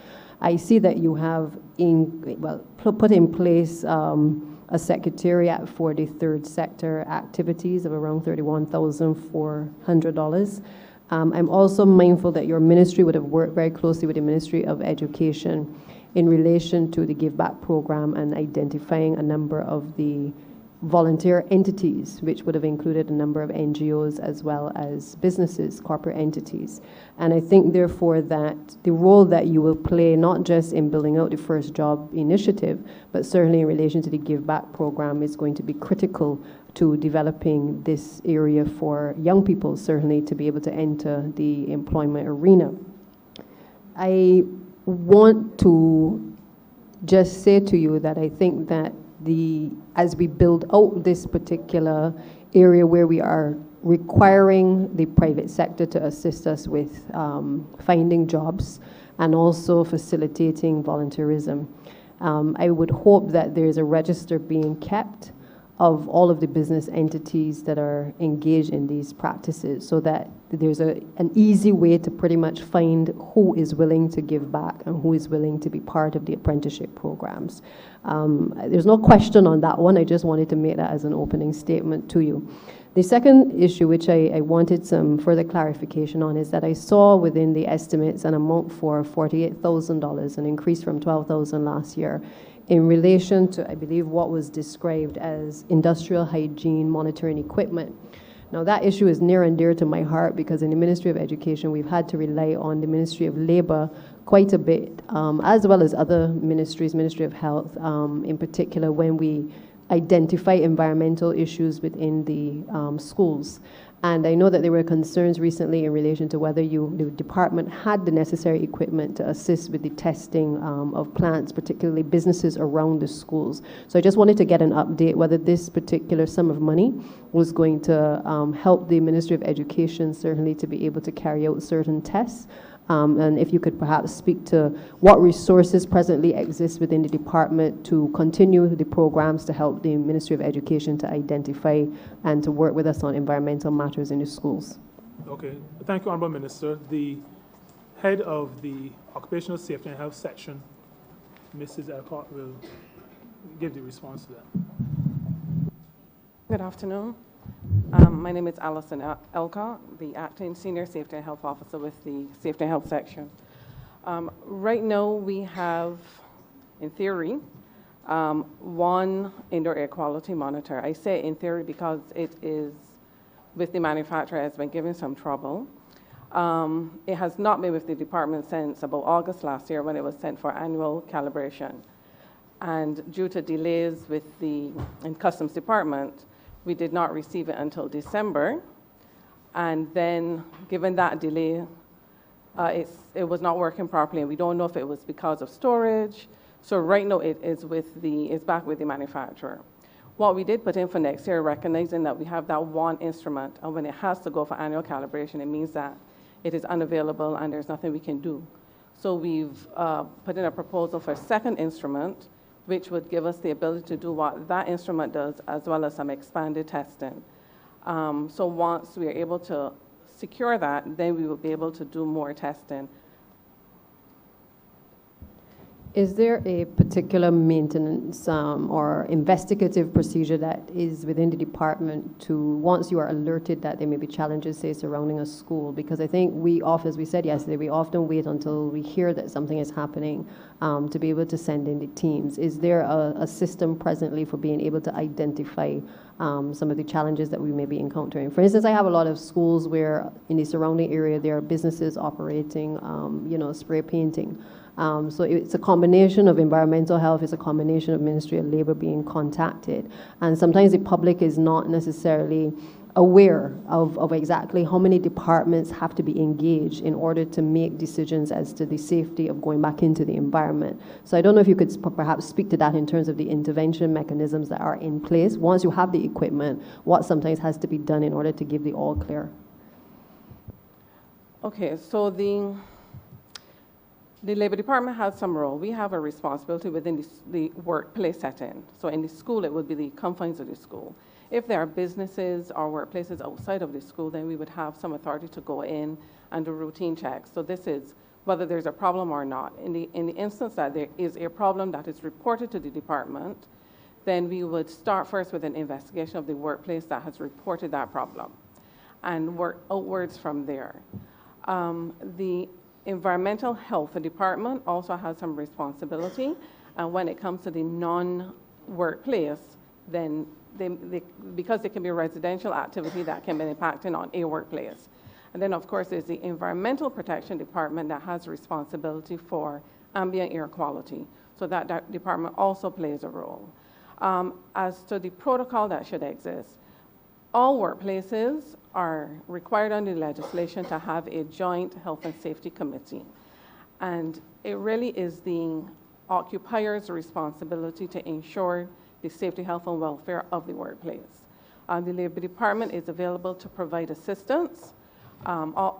I see that you have put in place a secretariat for the third sector activities of around $31,400. I'm also mindful that your ministry would have worked very closely with the Ministry of Education in relation to the Give Back program and identifying a number of the volunteer entities, which would have included a number of NGOs as well as businesses, corporate entities. And I think, therefore, that the role that you will play, not just in building out the First Job initiative, but certainly in relation to the Give Back program, is going to be critical to developing this area for young people, certainly to be able to enter the employment arena. I want to just say to you that I think that as we build out this particular area where we are requiring the private sector to assist us with finding jobs and also facilitating volunteerism, I would hope that there's a register being kept of all of the business entities that are engaged in these practices, so that there's an easy way to pretty much find who is willing to give back and who is willing to be part of the apprenticeship programs. There's no question on that one. I just wanted to make that as an opening statement to you. The second issue, which I wanted some further clarification on, is that I saw within the estimates an amount for $48,000, an increase from $12,000 last year, in relation to, I believe, what was described as industrial hygiene monitoring equipment. Now, that issue is near and dear to my heart because in the Ministry of Education, we've had to rely on the Ministry of Labor quite a bit, as well as other ministries, Ministry of Health in particular, when we identify environmental issues within the schools. And I know that there were concerns recently in relation to whether the department had the necessary equipment to assist with the testing of plants, particularly businesses around the schools. So I just wanted to get an update whether this particular sum of money was going to help the Ministry of Education certainly to be able to carry out certain tests. And if you could perhaps speak to what resources presently exist within the department to continue the programs to help the Ministry of Education to identify and to work with us on environmental matters in the schools. Okay, thank you, Honourable Minister. The head of the Occupational Safety and Health section, Mrs. Elcott, will give the response to that. Good afternoon. My name is Alison Elcott, the Acting Senior Safety and Health Officer with the Safety and Health Section. Right now we have, in theory, one indoor air quality monitor. I say in theory because it is with the manufacturer, has been giving some trouble. It has not been with the department since about August last year when it was sent for annual calibration. And due to delays with the Customs Department, we did not receive it until December. And then, given that delay, it was not working properly, and we don't know if it was because of storage. So right now, it's back with the manufacturer. What we did put in for next year, recognizing that we have that one instrument, and when it has to go for annual calibration, it means that it is unavailable and there's nothing we can do. So we've put in a proposal for a second instrument, which would give us the ability to do what that instrument does, as well as some expanded testing. So once we are able to secure that, then we will be able to do more testing. Is there a particular maintenance or investigative procedure that is within the department to, once you are alerted that there may be challenges, say, surrounding a school? Because I think we often, as we said yesterday, we often wait until we hear that something is happening to be able to send in the teams. Is there a system presently for being able to identify some of the challenges that we may be encountering? For instance, I have a lot of schools where in the surrounding area there are businesses operating, spray painting. So it's a combination of environmental health, it's a combination of Ministry of Labor being contacted. And sometimes the public is not necessarily aware of exactly how many departments have to be engaged in order to make decisions as to the safety of going back into the environment. So I don't know if you could perhaps speak to that in terms of the intervention mechanisms that are in place. Once you have the equipment, what sometimes has to be done in order to give the all clear? Okay, so the Labor Department has some role. We have a responsibility within the workplace setting. So in the school, it would be the confines of the school. If there are businesses or workplaces outside of the school, then we would have some authority to go in and do routine checks. So this is whether there's a problem or not. In the instance that there is a problem that is reported to the department, then we would start first with an investigation of the workplace that has reported that problem and work outwards from there. The Environmental Health Department also has some responsibility, and when it comes to the non-workplace, then because it can be a residential activity that can be impacting on a workplace. And then, of course, there's the Environmental Protection Department that has responsibility for ambient air quality. So that department also plays a role. As to the protocol that should exist, all workplaces are required under legislation to have a joint health and safety committee. And it really is the occupier's responsibility to ensure the safety, health, and welfare of the workplace. The Labor Department is available to provide assistance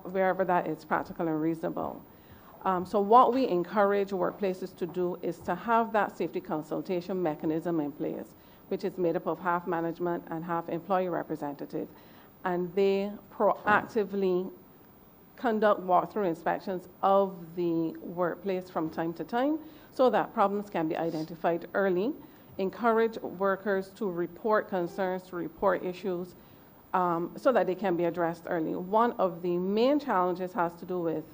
wherever that is practical and reasonable. So what we encourage workplaces to do is to have that safety consultation mechanism in place, which is made up of half management and half employee representative. And they proactively conduct walkthrough inspections of the workplace from time to time so that problems can be identified early, encourage workers to report concerns, to report issues, so that they can be addressed early. One of the main challenges has to do with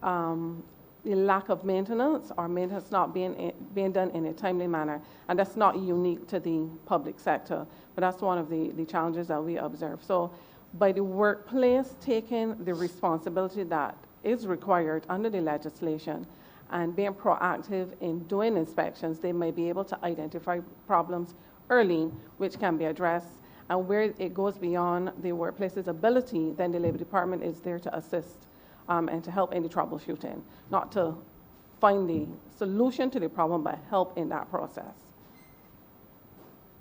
the lack of maintenance, or maintenance not being done in a timely manner. And that's not unique to the public sector, but that's one of the challenges that we observe. So by the workplace taking the responsibility that is required under the legislation and being proactive in doing inspections, they may be able to identify problems early, which can be addressed. And where it goes beyond the workplace's ability, then the Labor Department is there to assist and to help in the troubleshooting, not to find the solution to the problem, but help in that process.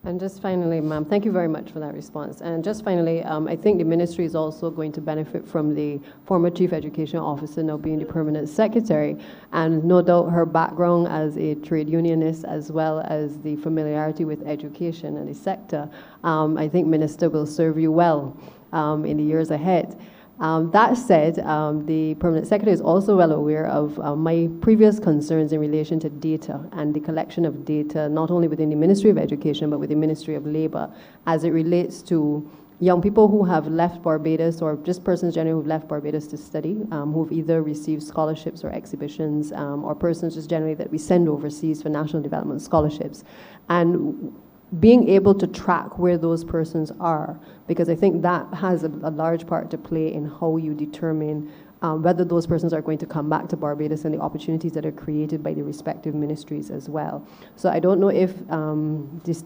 And just finally, ma'am, thank you very much for that response. And just finally, I think the ministry is also going to benefit from the former chief education officer now being the permanent secretary. And no doubt her background as a trade unionist, as well as the familiarity with education and the sector, I think minister will serve you well in the years ahead. That said, the permanent secretary is also well aware of my previous concerns in relation to data and the collection of data, not only within the Ministry of Education, but with the Ministry of Labor, as it relates to young people who have left Barbados, or just persons generally who have left Barbados to study, who have either received scholarships or exhibitions, or persons just generally that we send overseas for national development scholarships. And being able to track where those persons are, because I think that has a large part to play in how you determine whether those persons are going to come back to Barbados and the opportunities that are created by the respective ministries as well. So I don't know if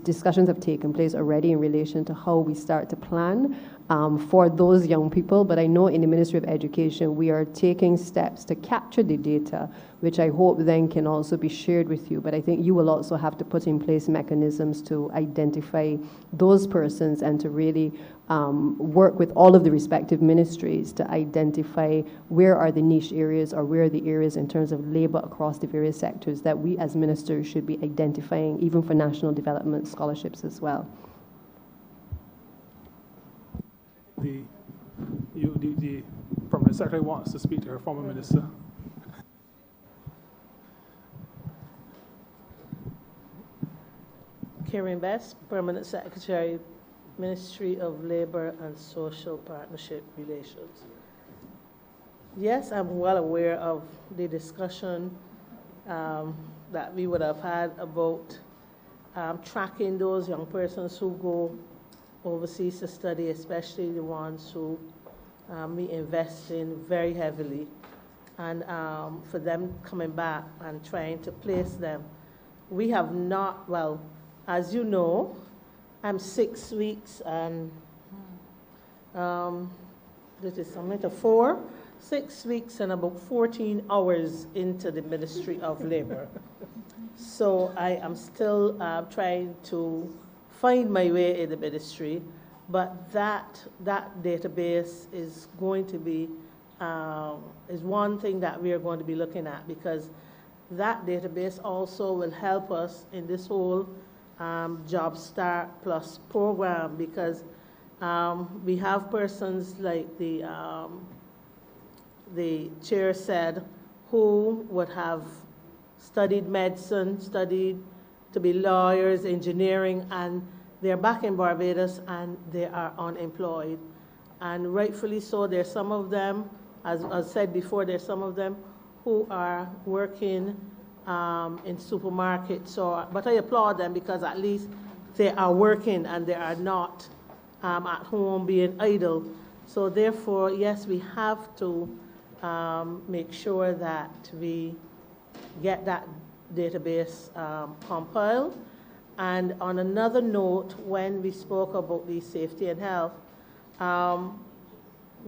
discussions have taken place already in relation to how we start to plan for those young people, but I know in the Ministry of Education we are taking steps to capture the data, which I hope then can also be shared with you. But I think you will also have to put in place mechanisms to identify those persons and to really work with all of the respective ministries to identify where are the niche areas, or where are the areas in terms of labor across the various sectors that we as ministers should be identifying, even for national development scholarships as well. The permanent secretary wants to speak to her former minister. Karen Best, Permanent Secretary, Ministry of Labor and Social Partnership Relations. Yes, I'm well aware of the discussion that we would have had about tracking those young persons who go overseas to study, especially the ones who we invest in very heavily, and for them coming back and trying to place them. We have not, well, as you know, I'm 6 weeks and this is something to 6 weeks and about 14 hours into the Ministry of Labor. So I am still trying to find my way in the ministry, but that database is going to be, is one thing that we are going to be looking at, because that database also will help us in this whole Job Start Plus program, because we have persons like the chair said, who would have studied medicine, studied to be lawyers, engineering, and they're back in Barbados and they are unemployed. And rightfully so, there's some of them, as I said before, there's some of them who are working in supermarkets. But I applaud them, because at least they are working and they are not at home being idle. So therefore, yes, we have to make sure that we get that database compiled. And on another note, when we spoke about the safety and health, I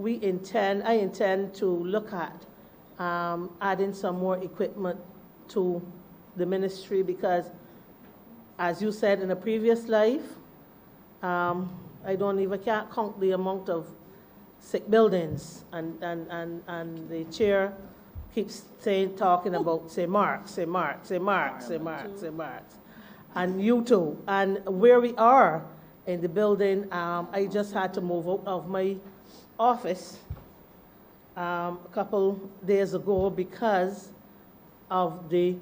intend to look at adding some more equipment to the ministry, because as you said in a previous life, I can't count the amount of sick buildings, and the chair keeps talking about, say Mark, say Mark, say Mark, say Mark, say Mark. And you too. And where we are in the building, I just had to move out of my office a couple days ago because of the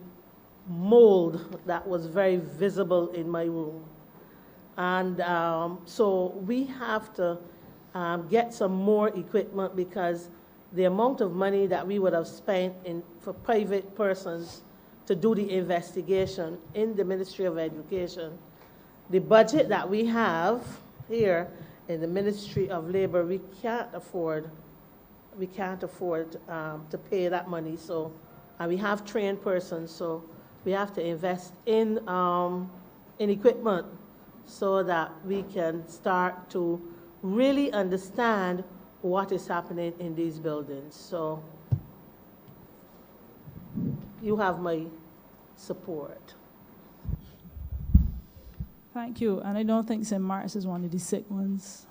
mold that was very visible in my room. And so we have to get some more equipment because the amount of money that we would have spent for private persons to do the investigation in the Ministry of Education, the budget that we have here in the Ministry of Labor, we can't afford to pay that money. So, and we have trained persons, so we have to invest in equipment so that we can start to really understand what is happening in these buildings. So you have my support. Thank you. And I don't think St. Mark's is one of the sick ones.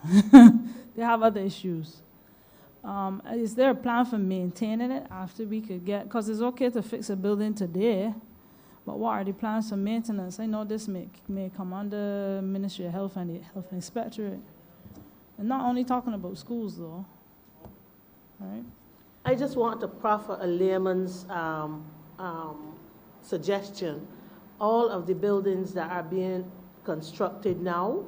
They have other issues. Is there a plan for maintaining it after we could get, because it's okay to fix a building today, but what are the plans for maintenance? I know this may come under Ministry of Health and the Health Inspectorate. And not only talking about schools though, right? I just want to proffer a layman's suggestion. All of the buildings that are being constructed now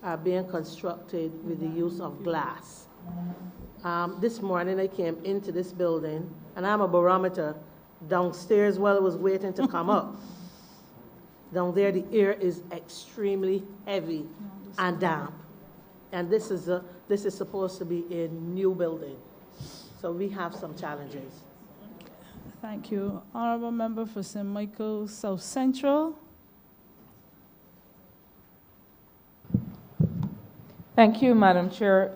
are being constructed with the use of glass. This morning I came into this building, and I'm a barometer downstairs while I was waiting to come up. Down there the air is extremely heavy and damp. And this is supposed to be a new building. So we have some challenges. Thank you. Honorable Member for St. Michael South Central. Thank you, Madam Chair.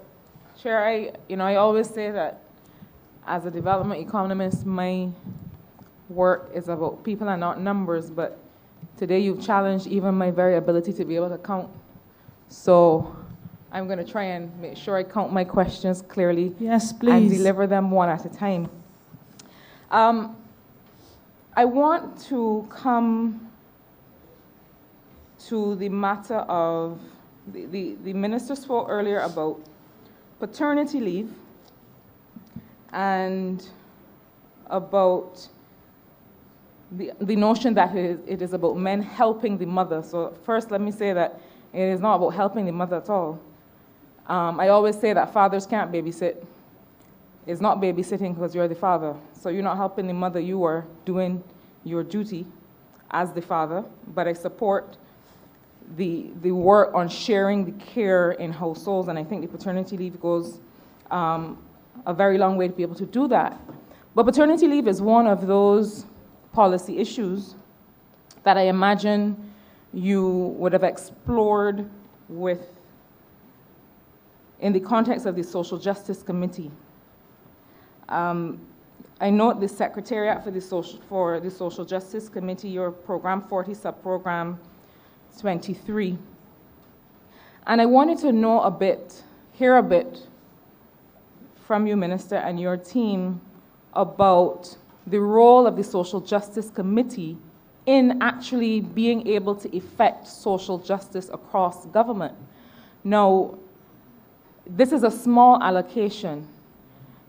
Chair, I always say that as a development economist, my work is about people and not numbers, but today you've challenged even my very ability to be able to count. So I'm going to try and make sure I count my questions clearly. Yes, please. And deliver them one at a time. I want to come to the matter of, the minister spoke earlier about paternity leave and about the notion that it is about men helping the mother. So first let me say that it is not about helping the mother at all. I always say that fathers can't babysit. It's not babysitting because you're the father. So you're not helping the mother, you are doing your duty as the father. But I support the work on sharing the care in households, and I think the paternity leave goes a very long way to be able to do that. But paternity leave is one of those policy issues that I imagine you would have explored in the context of the Social Justice Committee. I note the Secretariat for the Social Justice Committee, your Program 40, Subprogram 23. And I wanted to hear a bit from you, Minister, and your team about the role of the Social Justice Committee in actually being able to effect social justice across government. Now, this is a small allocation.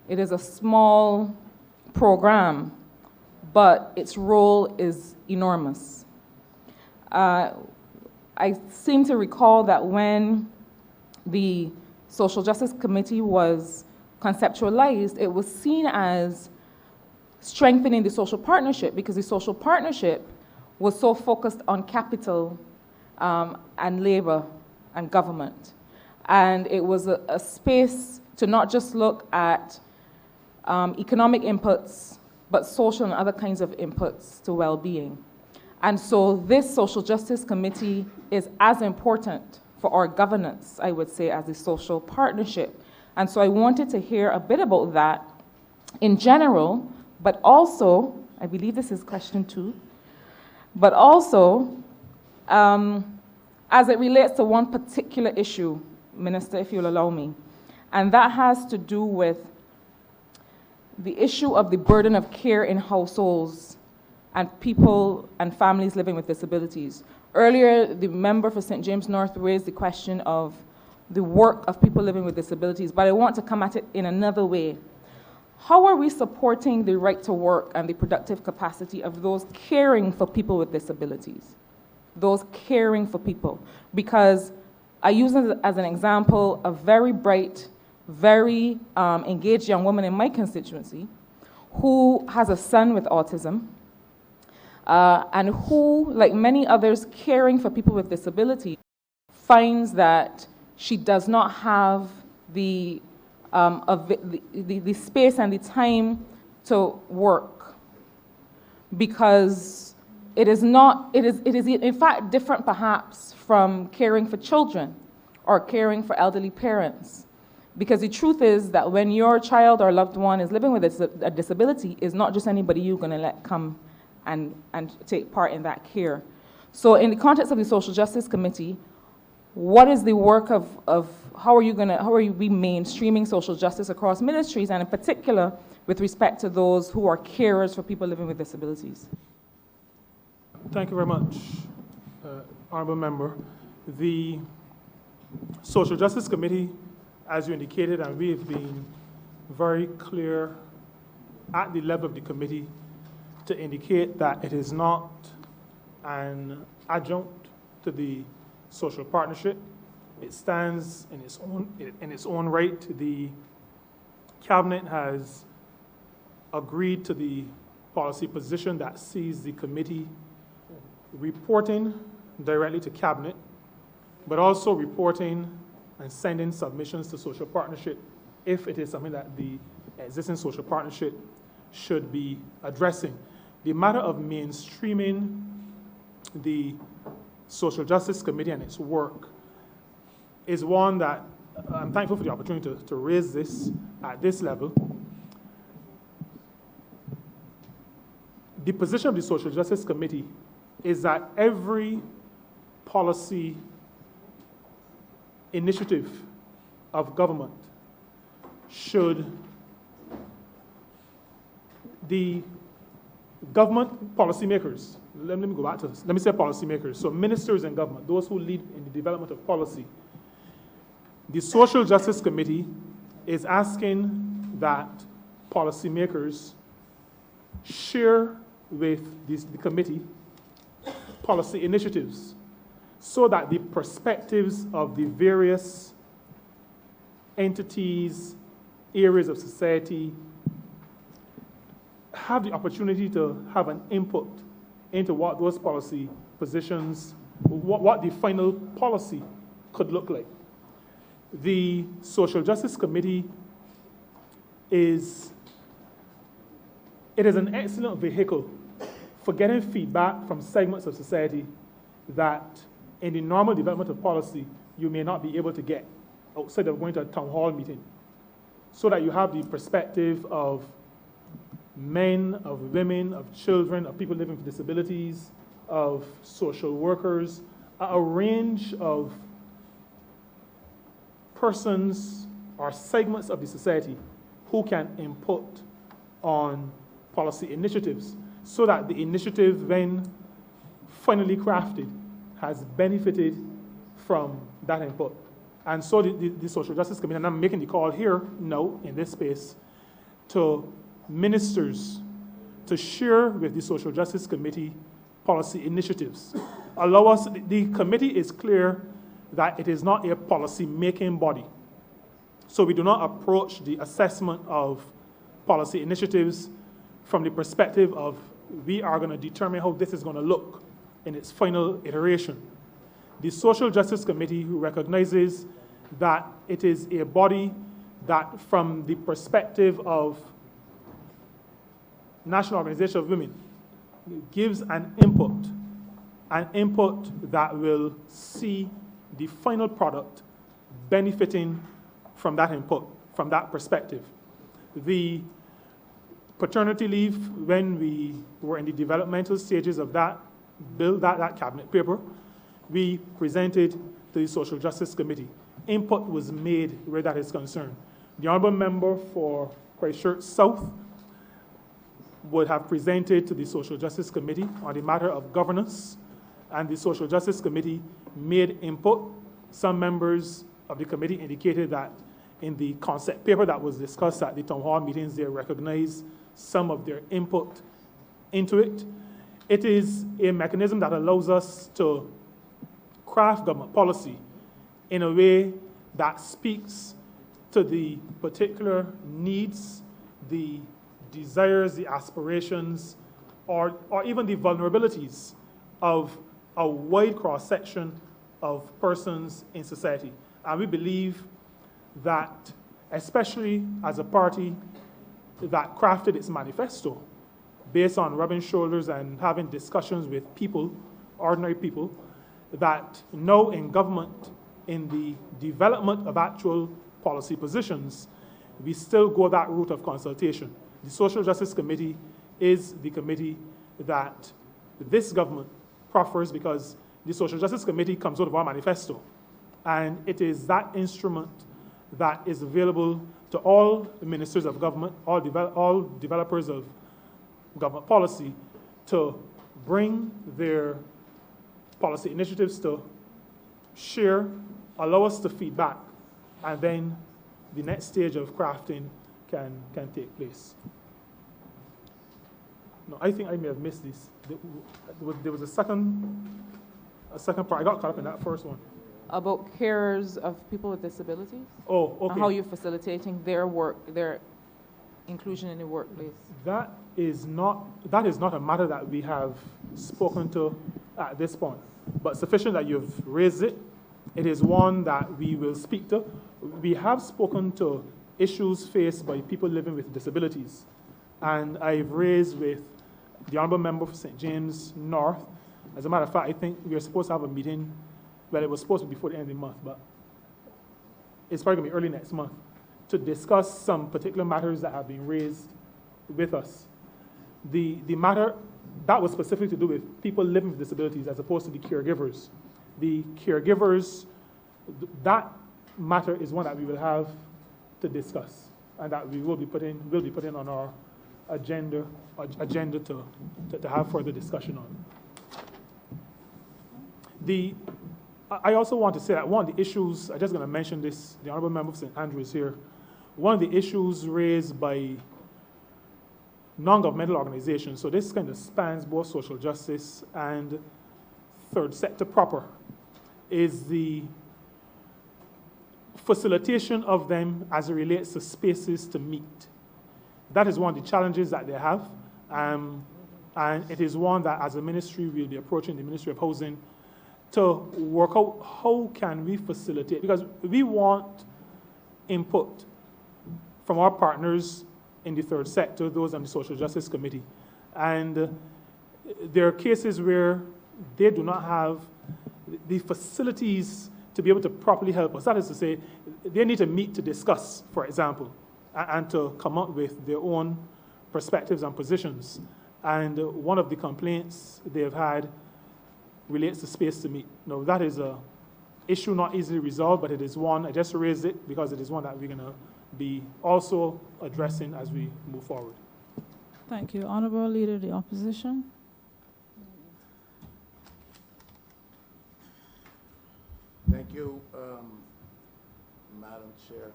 It is a small program, but its role is enormous. I seem to recall that when the Social Justice Committee was conceptualized, it was seen as strengthening the social partnership, because the social partnership was so focused on capital and labor and government. And it was a space to not just look at economic inputs, but social and other kinds of inputs to well-being. And so this Social Justice Committee is as important for our governance, I would say, as the social partnership. And so I wanted to hear a bit about that in general, but also, I believe this is question 2, but also as it relates to one particular issue, Minister, if you'll allow me, and that has to do with the issue of the burden of care in households and people and families living with disabilities. Earlier, the member for St. James North raised the question of the work of people living with disabilities, but I want to come at it in another way. How are we supporting the right to work and the productive capacity of those caring for people with disabilities? Those caring for people. Because I use as an example a very bright, very engaged young woman in my constituency who has a son with autism and who, like many others caring for people with disability, finds that she does not have the space and the time to work because it is in fact different perhaps from caring for children or caring for elderly parents. Because the truth is that when your child or loved one is living with a disability, it's not just anybody you're going to let come and take part in that care. So in the context of the Social Justice Committee, what is the work of how are we mainstreaming social justice across ministries, and in particular with respect to those who are carers for people living with disabilities? Thank you very much, Honourable Member. The Social Justice Committee, as you indicated, and we have been very clear at the level of the committee to indicate that it is not an adjunct to the social partnership. It stands in its own right. The Cabinet has agreed to the policy position that sees the committee reporting directly to Cabinet, but also reporting and sending submissions to social partnership if it is something that the existing social partnership should be addressing. The matter of mainstreaming the Social Justice Committee and its work is one that I'm thankful for the opportunity to raise this at this level. The position of the Social Justice Committee is that every policy initiative of government should, the government policymakers, let me go back to this, let me say policymakers, so ministers in government, those who lead in the development of policy. The Social Justice Committee is asking that policymakers share with the committee policy initiatives so that the perspectives of the various entities, areas of society have the opportunity to have an input into what those policy positions, what the final policy could look like. The Social Justice Committee is an excellent vehicle for getting feedback from segments of society that in the normal development of policy you may not be able to get outside of going to a town hall meeting, so that you have the perspective of men, of women, of children, of people living with disabilities, of social workers, a range of persons or segments of the society who can input on policy initiatives, so that the initiative, when finally crafted, has benefited from that input. And so the Social Justice Committee, and I'm making the call here now in this space, to ministers to share with the Social Justice Committee policy initiatives. Allow us, the committee is clear that it is not a policy-making body. So we do not approach the assessment of policy initiatives from the perspective of we are going to determine how this is going to look in its final iteration. The Social Justice Committee recognizes that it is a body that, from the perspective of National Organization of Women, gives an input that will see the final product benefiting from that input, from that perspective. The paternity leave, when we were in the developmental stages of that bill, that cabinet paper, we presented to the Social Justice Committee. Input was made where that is concerned. The Honourable Member for Christchurch South would have presented to the Social Justice Committee on the matter of governance, and the Social Justice Committee made input. Some members of the committee indicated that in the concept paper that was discussed at the town hall meetings, they recognized some of their input into it. It is a mechanism that allows us to craft government policy in a way that speaks to the particular needs, the desires, the aspirations, or even the vulnerabilities of a wide cross-section of persons in society. And we believe that, especially as a party that crafted its manifesto based on rubbing shoulders and having discussions with people, ordinary people, that now in government, in the development of actual policy positions, we still go that route of consultation. The Social Justice Committee is the committee that this government proffers because the Social Justice Committee comes out of our manifesto. And it is that instrument that is available to all ministers of government, all developers of government policy, to bring their policy initiatives to share, allow us to feedback, and then the next stage of crafting can take place. No, I think I may have missed this. There was a second part. I got caught up in that first one. About carers of people with disabilities? Oh, okay. And how you're facilitating their work, their inclusion in the workplace? That is not a matter that we have spoken to at this point, but sufficient that you've raised it. It is one that we will speak to. We have spoken to issues faced by people living with disabilities, and I've raised with the Honourable Member for St. James North. As a matter of fact, I think we are supposed to have a meeting. Well, it was supposed to be before the end of the month, but it's probably going to be early next month, to discuss some particular matters that have been raised with us. The matter that was specifically to do with people living with disabilities as opposed to the caregivers. The caregivers, that matter is one that we will have to discuss, and that we will be putting on our agenda to have further discussion on. I also want to say that one of the issues, I'm just going to mention this, the Honourable Member of St. Andrews here, one of the issues raised by non-governmental organizations, so this kind of spans both social justice and third sector proper, is the facilitation of them as it relates to spaces to meet. That is one of the challenges that they have, and it is one that as a ministry we'll be approaching the Ministry of Housing to work out how can we facilitate, because we want input from our partners in the third sector, those on the Social Justice Committee. And there are cases where they do not have the facilities to be able to properly help us. That is to say, they need to meet to discuss, for example, and to come up with their own perspectives and positions. And one of the complaints they have had relates to space to meet. Now, that is an issue not easily resolved, but it is one, I just raised it because it is one that we're going to be also addressing as we move forward. Thank you. Honourable Leader of the Opposition. Thank you, Madam Chair.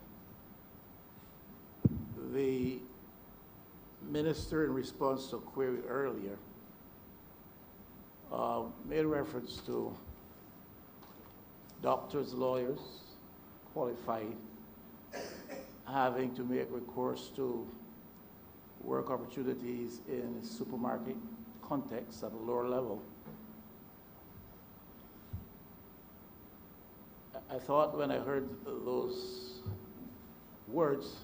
The Minister, in response to a query earlier, made reference to doctors, lawyers, qualified, having to make recourse to work opportunities in a supermarket context at a lower level. I thought when I heard those words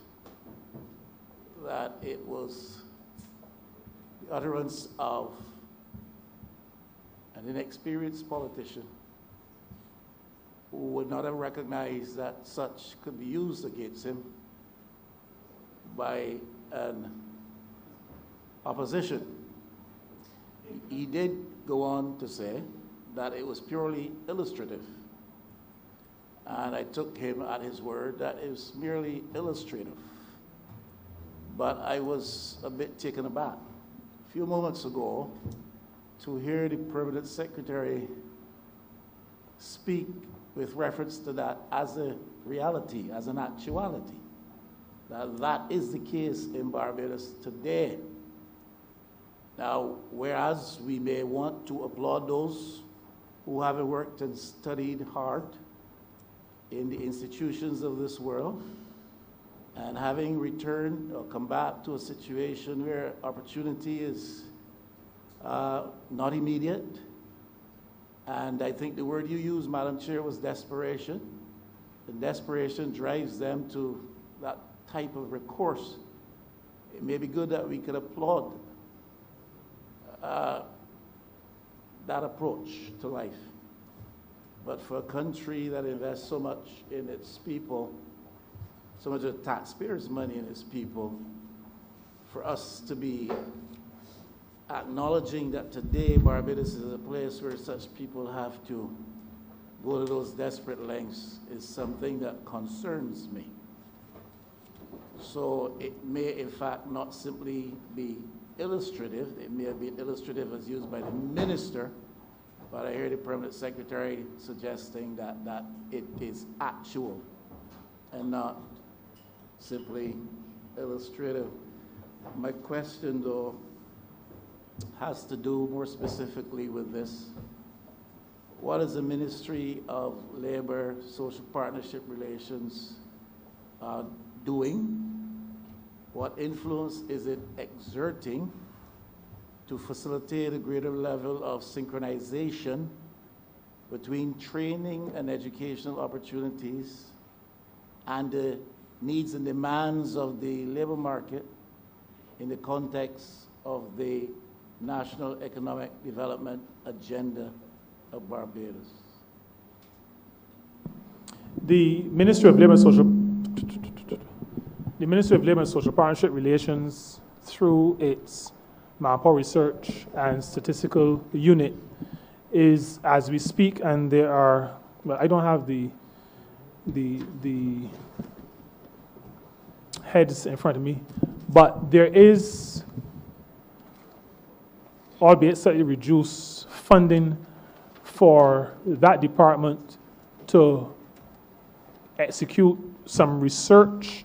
that it was the utterance of an inexperienced politician who would not have recognized that such could be used against him by an opposition. He did go on to say that it was purely illustrative. And I took him at his word that it was merely illustrative. but I was a bit taken aback a few moments ago to hear the Permanent Secretary speak with reference to that as a reality, as an actuality. That is the case in Barbados today. Now, whereas we may want to applaud those who have worked and studied hard in the institutions of this world, and having returned or come back to a situation where opportunity is not immediate, and I think the word you used, Madam Chair, was desperation. And desperation drives them to that type of recourse. It may be good that we could applaud that approach to life. But for a country that invests so much in its people, so much of the taxpayers' money in its people, for us to be acknowledging that today Barbados is a place where such people have to go to those desperate lengths is something that concerns me. So it may in fact not simply be illustrative, it may have been illustrative as used by the minister, but I hear the Permanent Secretary suggesting that it is actual and not simply illustrative. My question, though, has to do more specifically with this. What is the Ministry of Labor, Social Partnership Relations doing? What influence is it exerting to facilitate a greater level of synchronization between training and educational opportunities and the needs and demands of the labor market in the context of the National Economic Development Agenda of Barbados? The Ministry of Labor and Social Partnership Relations, through its Manpower Research and Statistical Unit, is, as we speak, and there are, well, I don't have the heads in front of me, but there is, albeit slightly reduced, funding for that department to execute some research,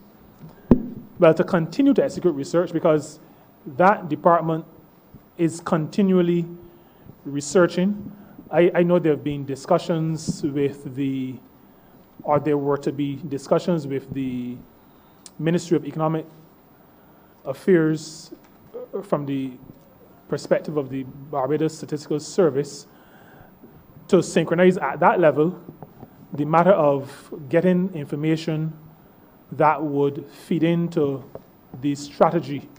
well, to continue to execute research, because that department is continually researching. I know there have been discussions with there were to be discussions with the Ministry of Economic Affairs from the perspective of the Barbados Statistical Service to synchronize at that level the matter of getting information that would feed into the strategy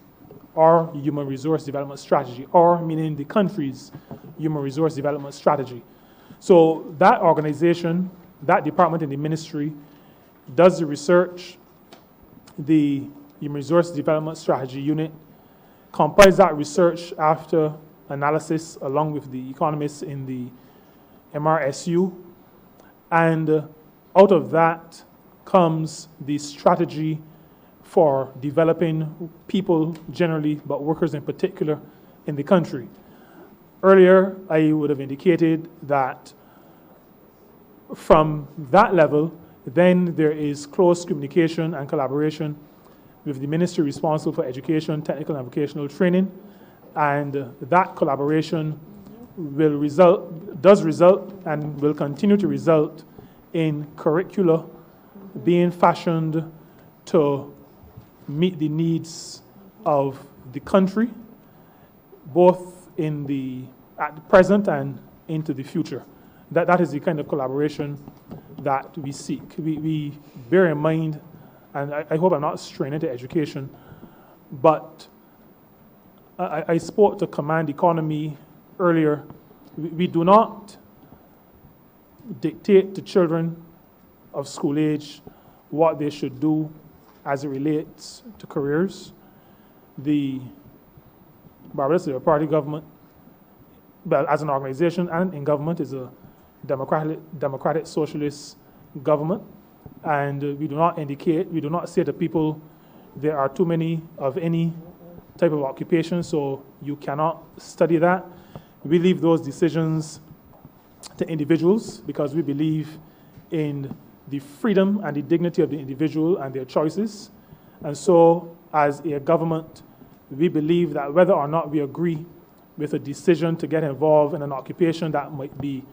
or human resource development strategy, or meaning the country's human resource development strategy. So that organization, that department in the ministry, does the research. The human resource development strategy unit compiles that research after analysis along with the economists in the MRSU, and out of that comes the strategy for developing people generally, but workers in particular in the country. Earlier, I would have indicated that from that level, then there is close communication and collaboration with the ministry responsible for education, technical and vocational training, and that collaboration does result and will continue to result in curricula being fashioned to meet the needs of the country, both at the present and into the future. That is the kind of collaboration that we seek. We bear in mind, and I hope I'm not straying into education, but I spoke to Command Economy earlier. We do not dictate to children of school age what they should do as it relates to careers. The Barbados Labour Party government, well, as an organization and in government, is a democratic socialist government, and we do not say to people, there are too many of any type of occupation, so you cannot study that. We leave those decisions to individuals because we believe in the freedom and the dignity of the individual and their choices. And so, as a government, we believe that whether or not we agree with a decision to get involved in an occupation that might be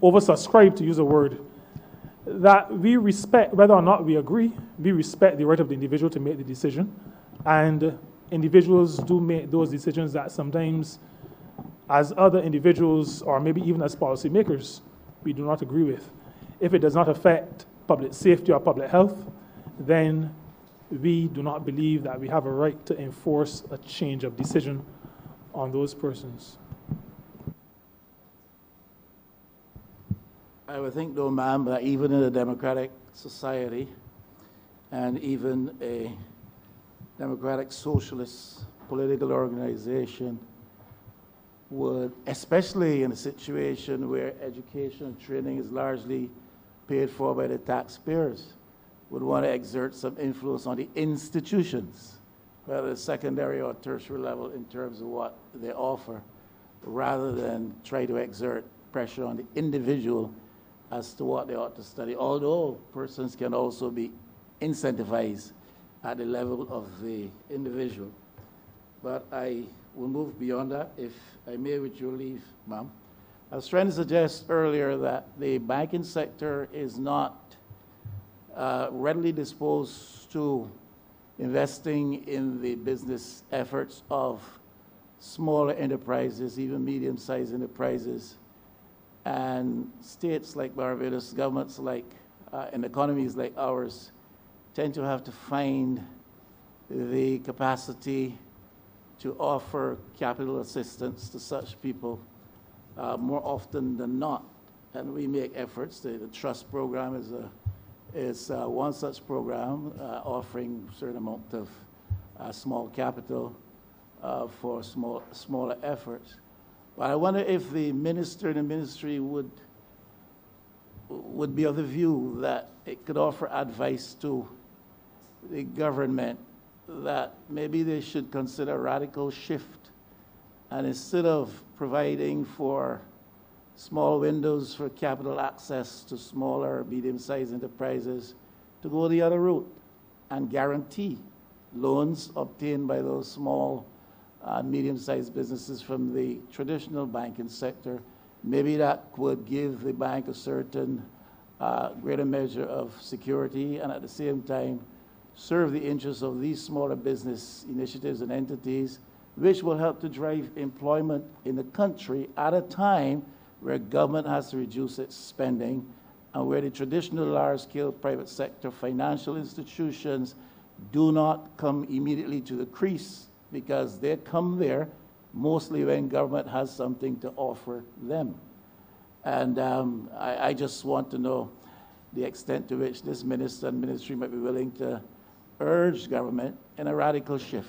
oversubscribed, to use a word, that we respect, whether or not we agree, we respect the right of the individual to make the decision. And individuals do make those decisions that sometimes, as other individuals, or maybe even as policymakers, we do not agree with. If it does not affect public safety or public health, then we do not believe that we have a right to enforce a change of decision on those persons. I would think, though, ma'am, that even in a democratic society and even a democratic socialist political organization would, especially in a situation where education and training is largely paid for by the taxpayers, would want to exert some influence on the institutions, whether it's secondary or tertiary level, in terms of what they offer, rather than try to exert pressure on the individual as to what they ought to study, although persons can also be incentivized at the level of the individual. But I will move beyond that, if I may, with your leave, ma'am. I was trying to suggest earlier that the banking sector is not readily disposed to investing in the business efforts of smaller enterprises, even medium-sized enterprises, and states like Barbados, governments like, and economies like ours, tend to have to find the capacity to offer capital assistance to such people more often than not. And we make efforts. The trust program is one such program, offering a certain amount of small capital for smaller efforts. But I wonder if the minister and the ministry would be of the view that it could offer advice to the government that maybe they should consider a radical shift, and instead of providing for small windows for capital access to smaller, medium-sized enterprises, to go the other route and guarantee loans obtained by those small medium-sized businesses from the traditional banking sector. Maybe that would give the bank a certain greater measure of security, and at the same time serve the interests of these smaller business initiatives and entities, which will help to drive employment in the country at a time where government has to reduce its spending and where the traditional large-scale private sector financial institutions do not come immediately to the crease, because they come there mostly when government has something to offer them. And I just want to know the extent to which this minister and ministry might be willing to urge government in a radical shift.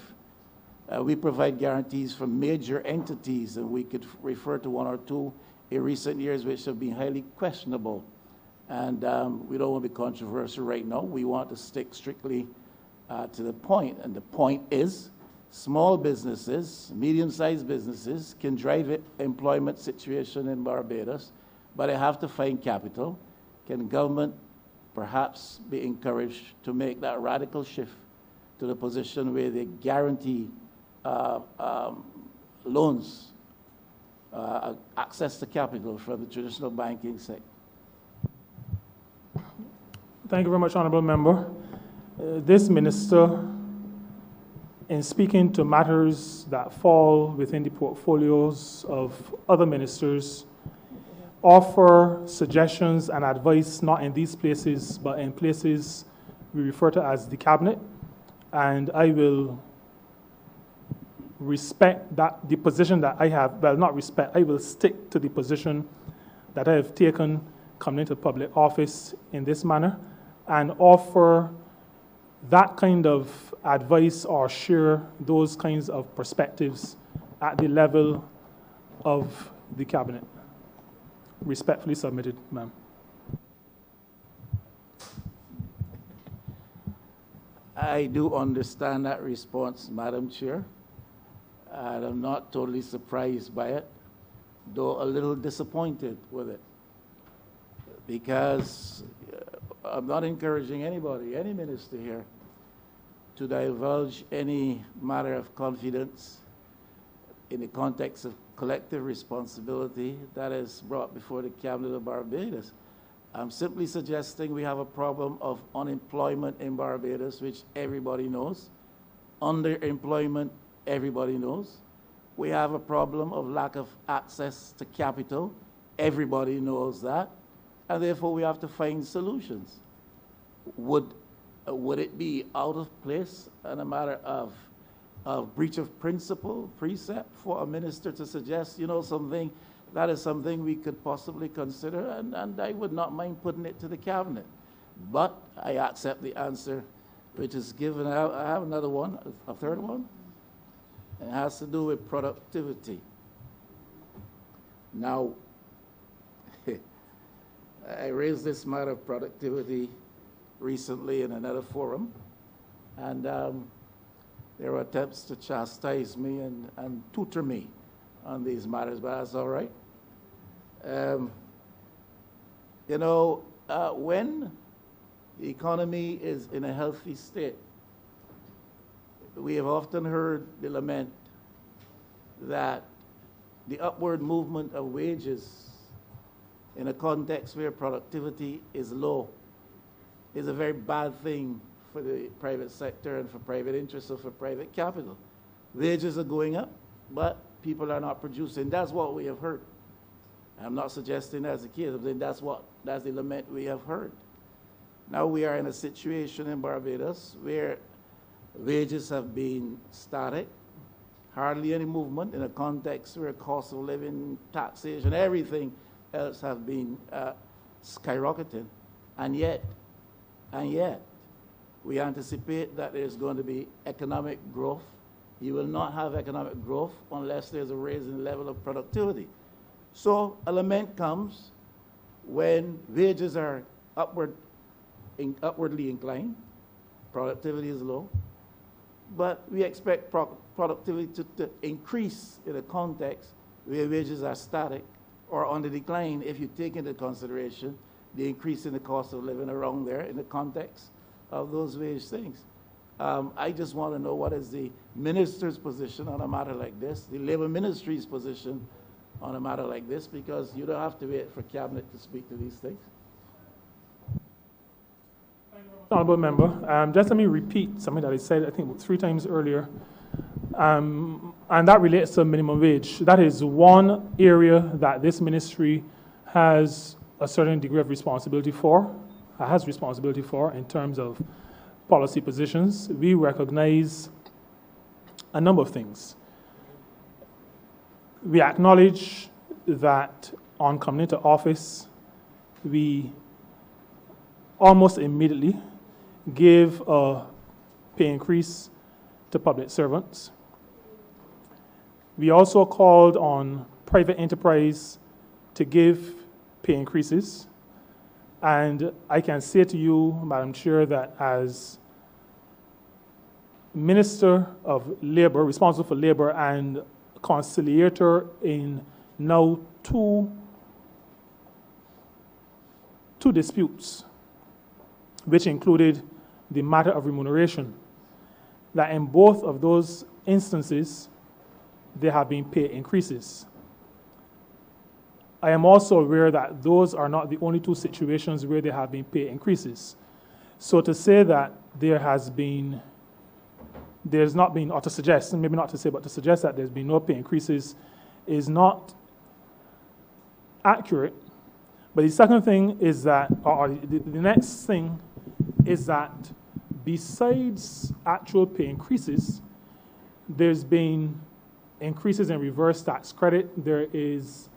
We provide guarantees from major entities, and we could refer to one or two in recent years which have been highly questionable. And we don't want to be controversial right now. We want to stick strictly to the point. And the point is, small businesses, medium-sized businesses can drive the employment situation in Barbados, but they have to find capital. Can government perhaps be encouraged to make that radical shift to the position where they guarantee loans, access to capital from the traditional banking sector? Thank you very much, Honourable Member. This minister, in speaking to matters that fall within the portfolios of other ministers, offer suggestions and advice not in these places, but in places we refer to as the cabinet. And I will respect that, the position that I have, well, not respect, I will stick to the position that I have taken coming into public office in this manner, and offer that kind of advice or share those kinds of perspectives at the level of the cabinet. Respectfully submitted, ma'am. I do understand that response, Madam Chair, and I'm not totally surprised by it, though a little disappointed with it, because I'm not encouraging anybody, any minister here, to divulge any matter of confidence in the context of collective responsibility that is brought before the Cabinet of Barbados. I'm simply suggesting we have a problem of unemployment in Barbados, which everybody knows. Underemployment, everybody knows. We have a problem of lack of access to capital. Everybody knows that. And therefore, we have to find solutions. Would it be out of place and a matter of breach of principle, precept, for a minister to suggest, something? That is something we could possibly consider, and I would not mind putting it to the Cabinet. But I accept the answer which is given. I have another one, a third one. It has to do with productivity. Now, I raised this matter of productivity recently in another forum, and there were attempts to chastise me and tutor me on these matters, but that's all right. When the economy is in a healthy state, we have often heard the lament that the upward movement of wages in a context where productivity is low is a very bad thing for the private sector and for private interests or for private capital. Wages are going up, but people are not producing. That's what we have heard. I'm not suggesting that's the case. I'm saying that's the lament we have heard. Now we are in a situation in Barbados where wages have been static, hardly any movement in a context where cost of living, taxation, everything else have been skyrocketing. And yet, we anticipate that there's going to be economic growth. You will not have economic growth unless there's a raise in the level of productivity. So a lament comes when wages are upwardly inclined, productivity is low, but we expect productivity to increase in a context where wages are static or on the decline if you take into consideration the increase in the cost of living around there in the context of those wage things. I just want to know what is the minister's position on a matter like this, the Labour Ministry's position on a matter like this, because you don't have to wait for Cabinet to speak to these things. Honourable Member, just let me repeat something that I said, I think, 3 times earlier, and that relates to minimum wage. That is one area that this ministry has a certain degree of responsibility for, in terms of policy positions. We recognize a number of things. We acknowledge that on coming into office, we almost immediately gave a pay increase to public servants. We also called on private enterprise to give pay increases. And I can say to you, Madam Chair, that as Minister of Labour, responsible for labour and conciliator in now two disputes, which included the matter of remuneration, that in both of those instances, there have been pay increases. I am also aware that those are not the only 2 situations where there have been pay increases. So to say that there's not been, or to suggest, maybe not to say, but to suggest that there's been no pay increases is not accurate. But the second thing is that, or the next thing is that besides actual pay increases, there's been increases in reverse tax credit. There is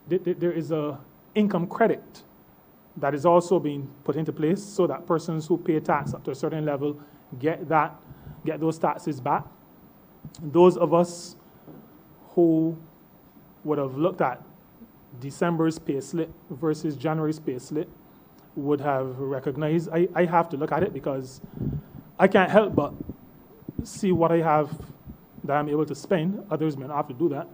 there is a income credit that is also being put into place so that persons who pay tax up to a certain level get those taxes back. Those of us who would have looked at December's pay slip versus January's pay slip would have recognized. I have to look at it because I can't help but see what I have that I'm able to spend. Others may not have to do that.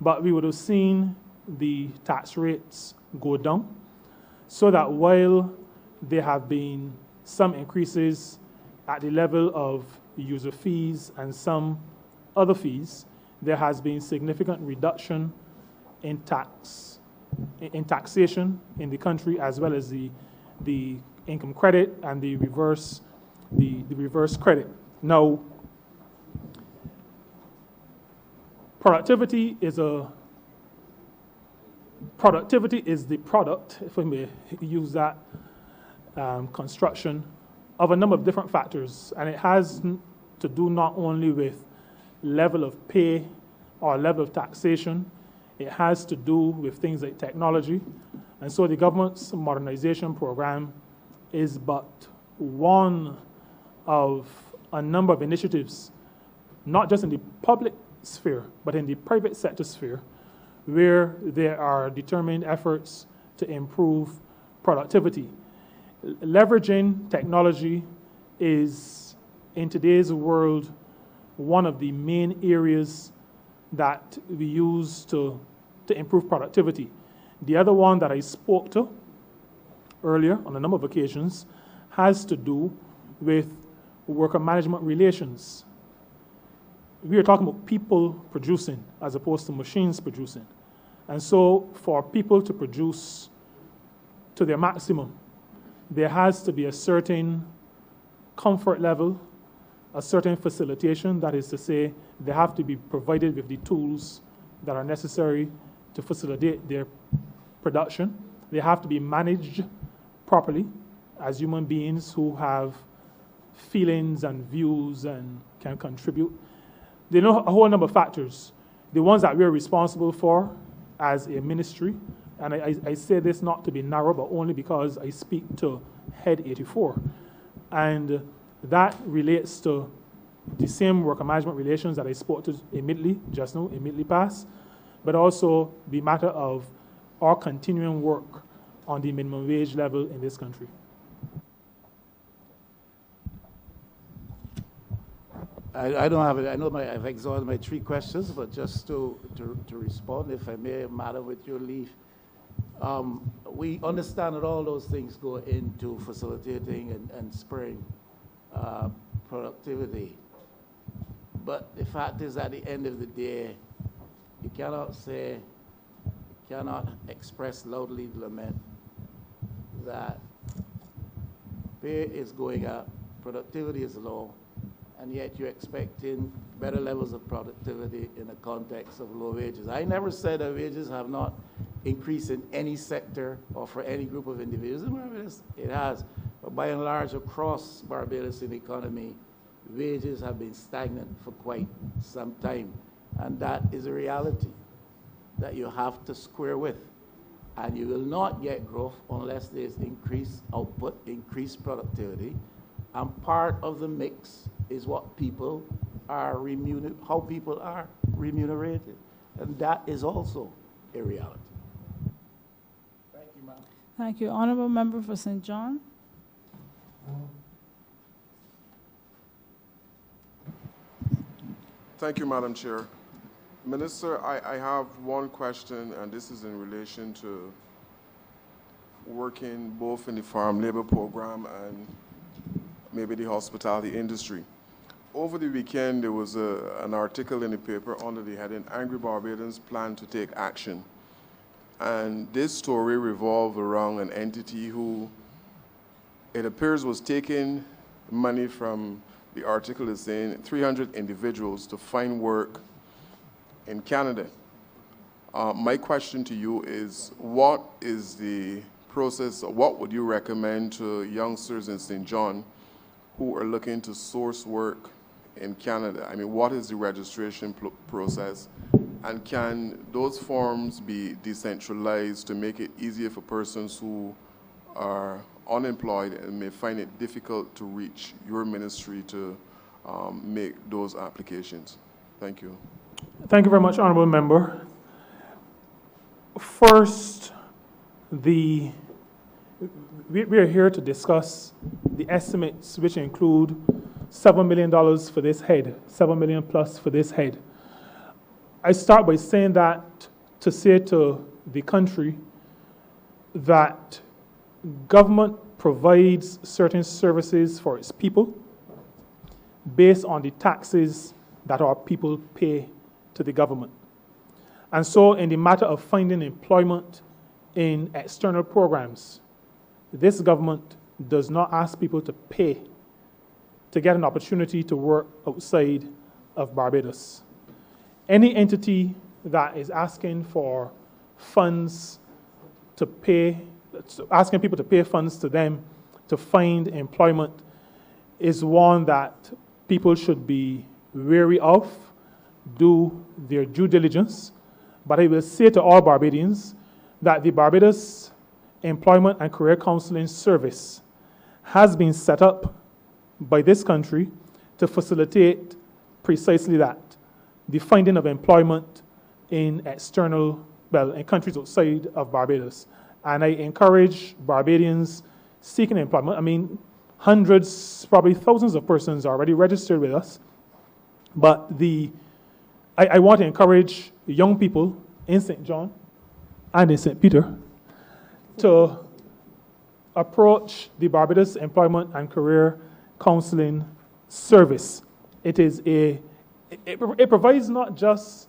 But we would have seen the tax rates go down so that while there have been some increases at the level of user fees and some other fees, there has been significant reduction in taxation in the country, as well as the income credit and the reverse credit. Now, productivity is the product, if I may use that construction, of a number of different factors, and it has to do not only with level of pay or level of taxation. It has to do with things like technology. And so the government's modernization program is but one of a number of initiatives, not just in the public sphere, but in the private sector sphere, where there are determined efforts to improve productivity. Leveraging technology is, in today's world, one of the main areas that we use to improve productivity. The other one that I spoke to earlier on a number of occasions has to do with worker management relations. We are talking about people producing as opposed to machines producing. And so for people to produce to their maximum, there has to be a certain comfort level, a certain facilitation, that is to say, they have to be provided with the tools that are necessary to facilitate their production. They have to be managed properly as human beings who have feelings and views and can contribute. They know a whole number of factors. The ones that we're responsible for as a ministry, and I say this not to be narrow, but only because I speak to Head 84. And that relates to the same worker management relations that I spoke to immediately past, but also the matter of our continuing work on the minimum wage level in this country. I don't have it. I know I've exhausted my 3 questions, but just to respond, if I may, Madam, with your leave. We understand that all those things go into facilitating and spurring productivity. But the fact is, at the end of the day, you cannot express loudly lament that pay is going up, productivity is low, and yet you're expecting better levels of productivity in the context of low wages. I never said that wages have not increased in any sector or for any group of individuals in Barbados. It has. But by and large, across Barbados in the economy, wages have been stagnant for quite some time. And that is a reality that you have to square with. And you will not get growth unless there's increased output, increased productivity. And part of the mix is what people are how people are remunerated. And that is also a reality. Thank you, ma'am. Thank you. Honorable Member for St. John. Thank you, Madam Chair. Minister, I have one question, and this is in relation to working both in the farm labor program and maybe the hospitality industry. Over the weekend, there was an article in the paper under the heading, Angry Barbadians Plan to Take Action. And this story revolved around an entity who, it appears, was taking money from, the article is saying, 300 individuals to find work in Canada. My question to you is, what is the process, or what would you recommend to youngsters in St. John who are looking to source work in Canada? I mean, what is the registration process? And can those forms be decentralized to make it easier for persons who are unemployed and may find it difficult to reach your ministry to make those applications? Thank you. Thank you very much, Honourable Member. First, the we are here to discuss the estimates, which include $7 million for this head, $7 million plus for this head. I start by saying that to say to the country that government provides certain services for its people based on the taxes that our people pay to the government. And so in the matter of finding employment in external programs, this government does not ask people to pay to get an opportunity to work outside of Barbados. Any entity that is asking for funds to pay, asking people to pay funds to them to find employment is one that people should be wary of, do their due diligence. But I will say to all Barbadians that the Barbados Employment and Career Counseling Service has been set up by this country to facilitate precisely that, the finding of employment in external, in countries outside of Barbados. And I encourage Barbadians seeking employment. I mean, hundreds, probably thousands of persons are already registered with us. But I want to encourage young people in St. John and in St. Peter to approach the Barbados Employment and Career Counseling Service. It provides not just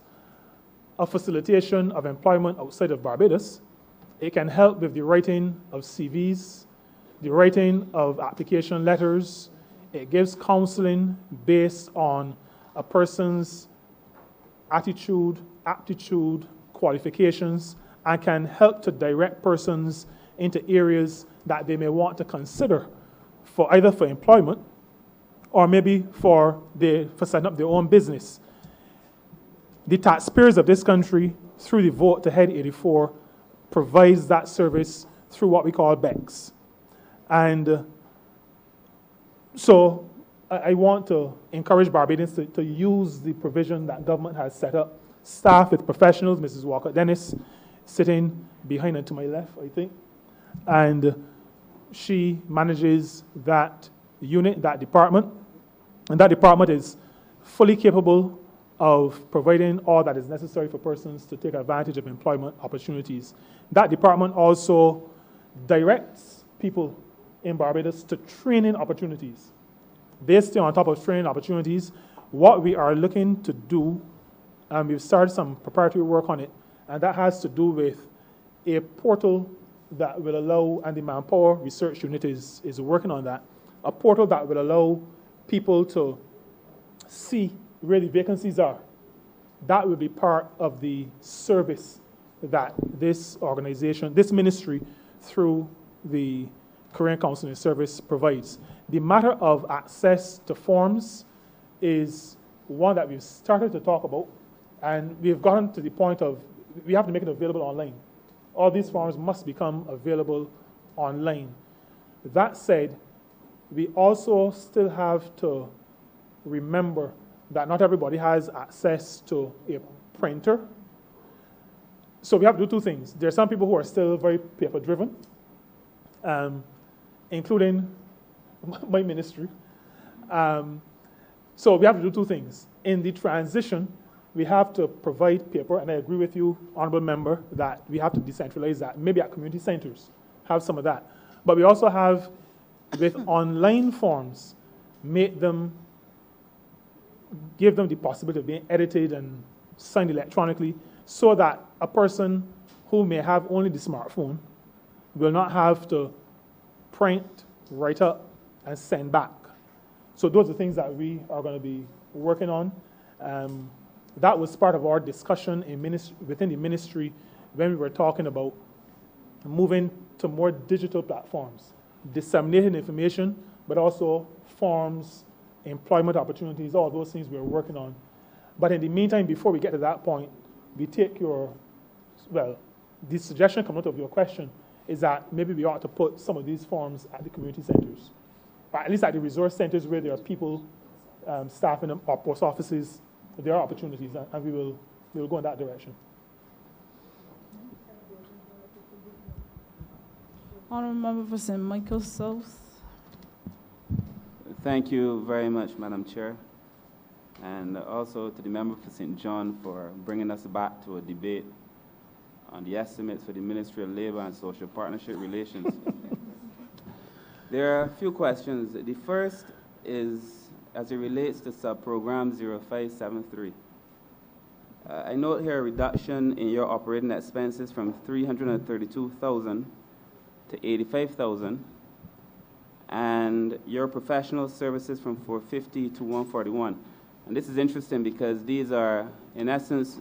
a facilitation of employment outside of Barbados. It can help with the writing of CVs, the writing of application letters. It gives counseling based on a person's attitude, aptitude, qualifications, and can help to direct persons into areas that they may want to consider for either for employment or maybe for setting up their own business. The taxpayers of this country, through the vote to Head 84, provides that service through what we call BECS. And so I want to encourage Barbadians to use the provision that government has set up. Staff with professionals, Mrs. Walker-Dennis, sitting behind and to my left, I think. And she manages that unit, that department. And that department is fully capable of providing all that is necessary for persons to take advantage of employment opportunities. That department also directs people in Barbados to training opportunities. They stay on top of training opportunities. What we are looking to do, and we've started some preparatory work on it, and that has to do with a portal that will allow, and the Manpower Research Unit is working on that, a portal that will allow people to see where the vacancies are. That will be part of the service that this organization, this ministry, through the Career Counseling Service provides. The matter of access to forms is one that we've started to talk about, and we've gotten to the point of we have to make it available online. All these forms must become available online. That said, we also still have to remember that not everybody has access to a printer. So we have to do two things. There are some people who are still very paper-driven, including my ministry. So we have to do two things. In the transition, we have to provide paper, and I agree with you, Honorable Member, that we have to decentralize that. Maybe at community centers, have some of that. But we also have, with online forms, give them the possibility of being edited and signed electronically so that a person who may have only the smartphone will not have to print, write up, and send back. So those are things that we are going to be working on. That was part of our discussion within the ministry when we were talking about moving to more digital platforms, disseminating information, but also forms, employment opportunities, all those things we're working on. But in the meantime, before we get to that point, we take the suggestion coming out of your question is that maybe we ought to put some of these forms at the community centers, or at least at the resource centers where there are people staffing them, or post offices. There are opportunities, and we will go in that direction. Honourable Member for St. Michael South. Thank you very much, Madam Chair, and also to the member for St. John for bringing us back to a debate on the estimates for the Ministry of Labour and Social Partnership Relations. There are a few questions. The first is as it relates to sub-program 0573. I note here a reduction in your operating expenses from 332,000 to 85,000, and your professional services from 450 to 141. And this is interesting because these are, in essence,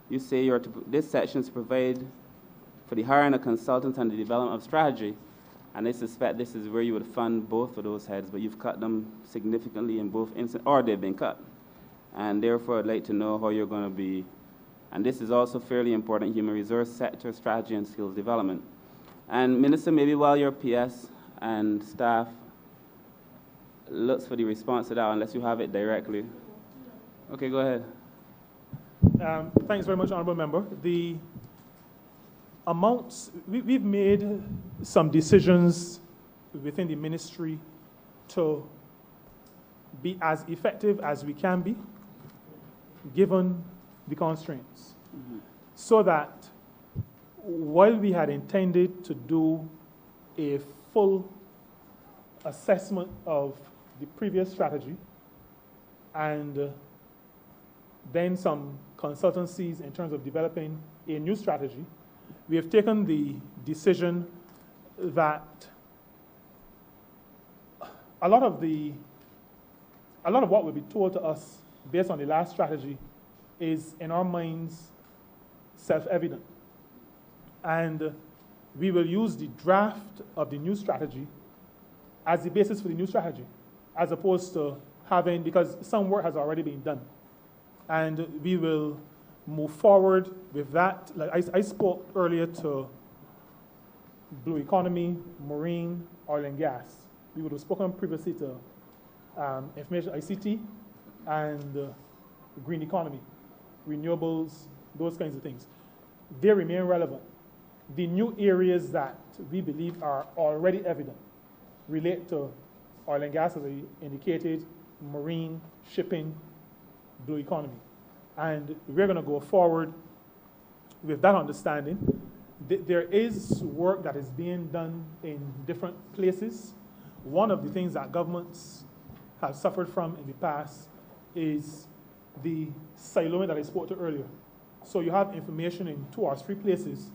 you say this section is to provide for the hiring of consultants and the development of strategy, and I suspect this is where you would fund both of those heads, but you've cut them significantly in both instances, or they've been cut. And therefore, I'd like to know how you're going to be, and this is also fairly important, human resource sector strategy and skills development. And Minister, maybe while your PS and staff looks for the response to that, unless you have it directly. Okay, go ahead. Thanks very much, Honourable Member. The amounts, we've made some decisions within the ministry to be as effective as we can be, given the constraints, so that while we had intended to do a full assessment of the previous strategy and then some consultancies in terms of developing a new strategy, we have taken the decision that a lot of what will be told to us based on the last strategy is, in our minds, self-evident. And we will use the draft of the new strategy as the basis for the new strategy, as opposed to having, because some work has already been done. And we will move forward with that. Like I spoke earlier to blue economy, marine, oil and gas. We would have spoken previously to information ICT and green economy, renewables, those kinds of things. They remain relevant. The new areas that we believe are already evident relate to oil and gas, as I indicated, marine, shipping, blue economy. And we're going to go forward with that understanding. There is work that is being done in different places. One of the things that governments have suffered from in the past is the siloing that I spoke to earlier. So you have information in 2 or 3 places,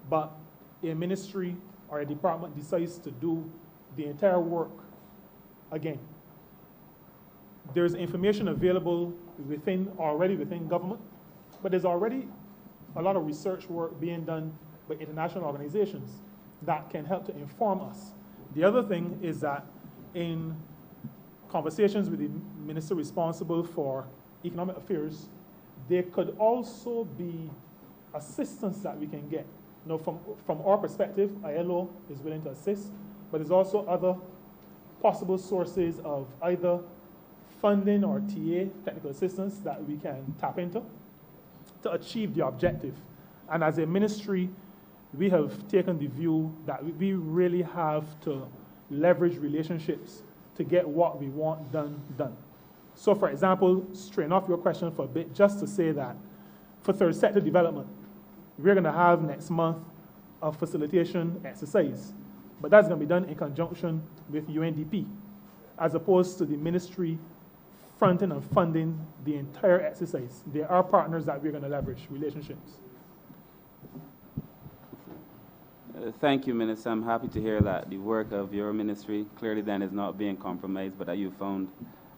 but a ministry or a department decides to do the entire work again. There's information available already within government, but there's already a lot of research work being done by international organizations that can help to inform us. The other thing is that in conversations with the minister responsible for economic affairs, there could also be assistance that we can get. Now, from our perspective, ILO is willing to assist, but there's also other possible sources of either funding or TA, technical assistance, that we can tap into to achieve the objective. And as a ministry, we have taken the view that we really have to leverage relationships to get what we want done. So, for example, straighten off your question for a bit, just to say that for third sector development, we're going to have next month a facilitation exercise, but that's going to be done in conjunction with UNDP, as opposed to the ministry fronting and funding the entire exercise. There are partners that we're going to leverage relationships. Thank you, Minister. I'm happy to hear that the work of your ministry clearly then is not being compromised, but that you found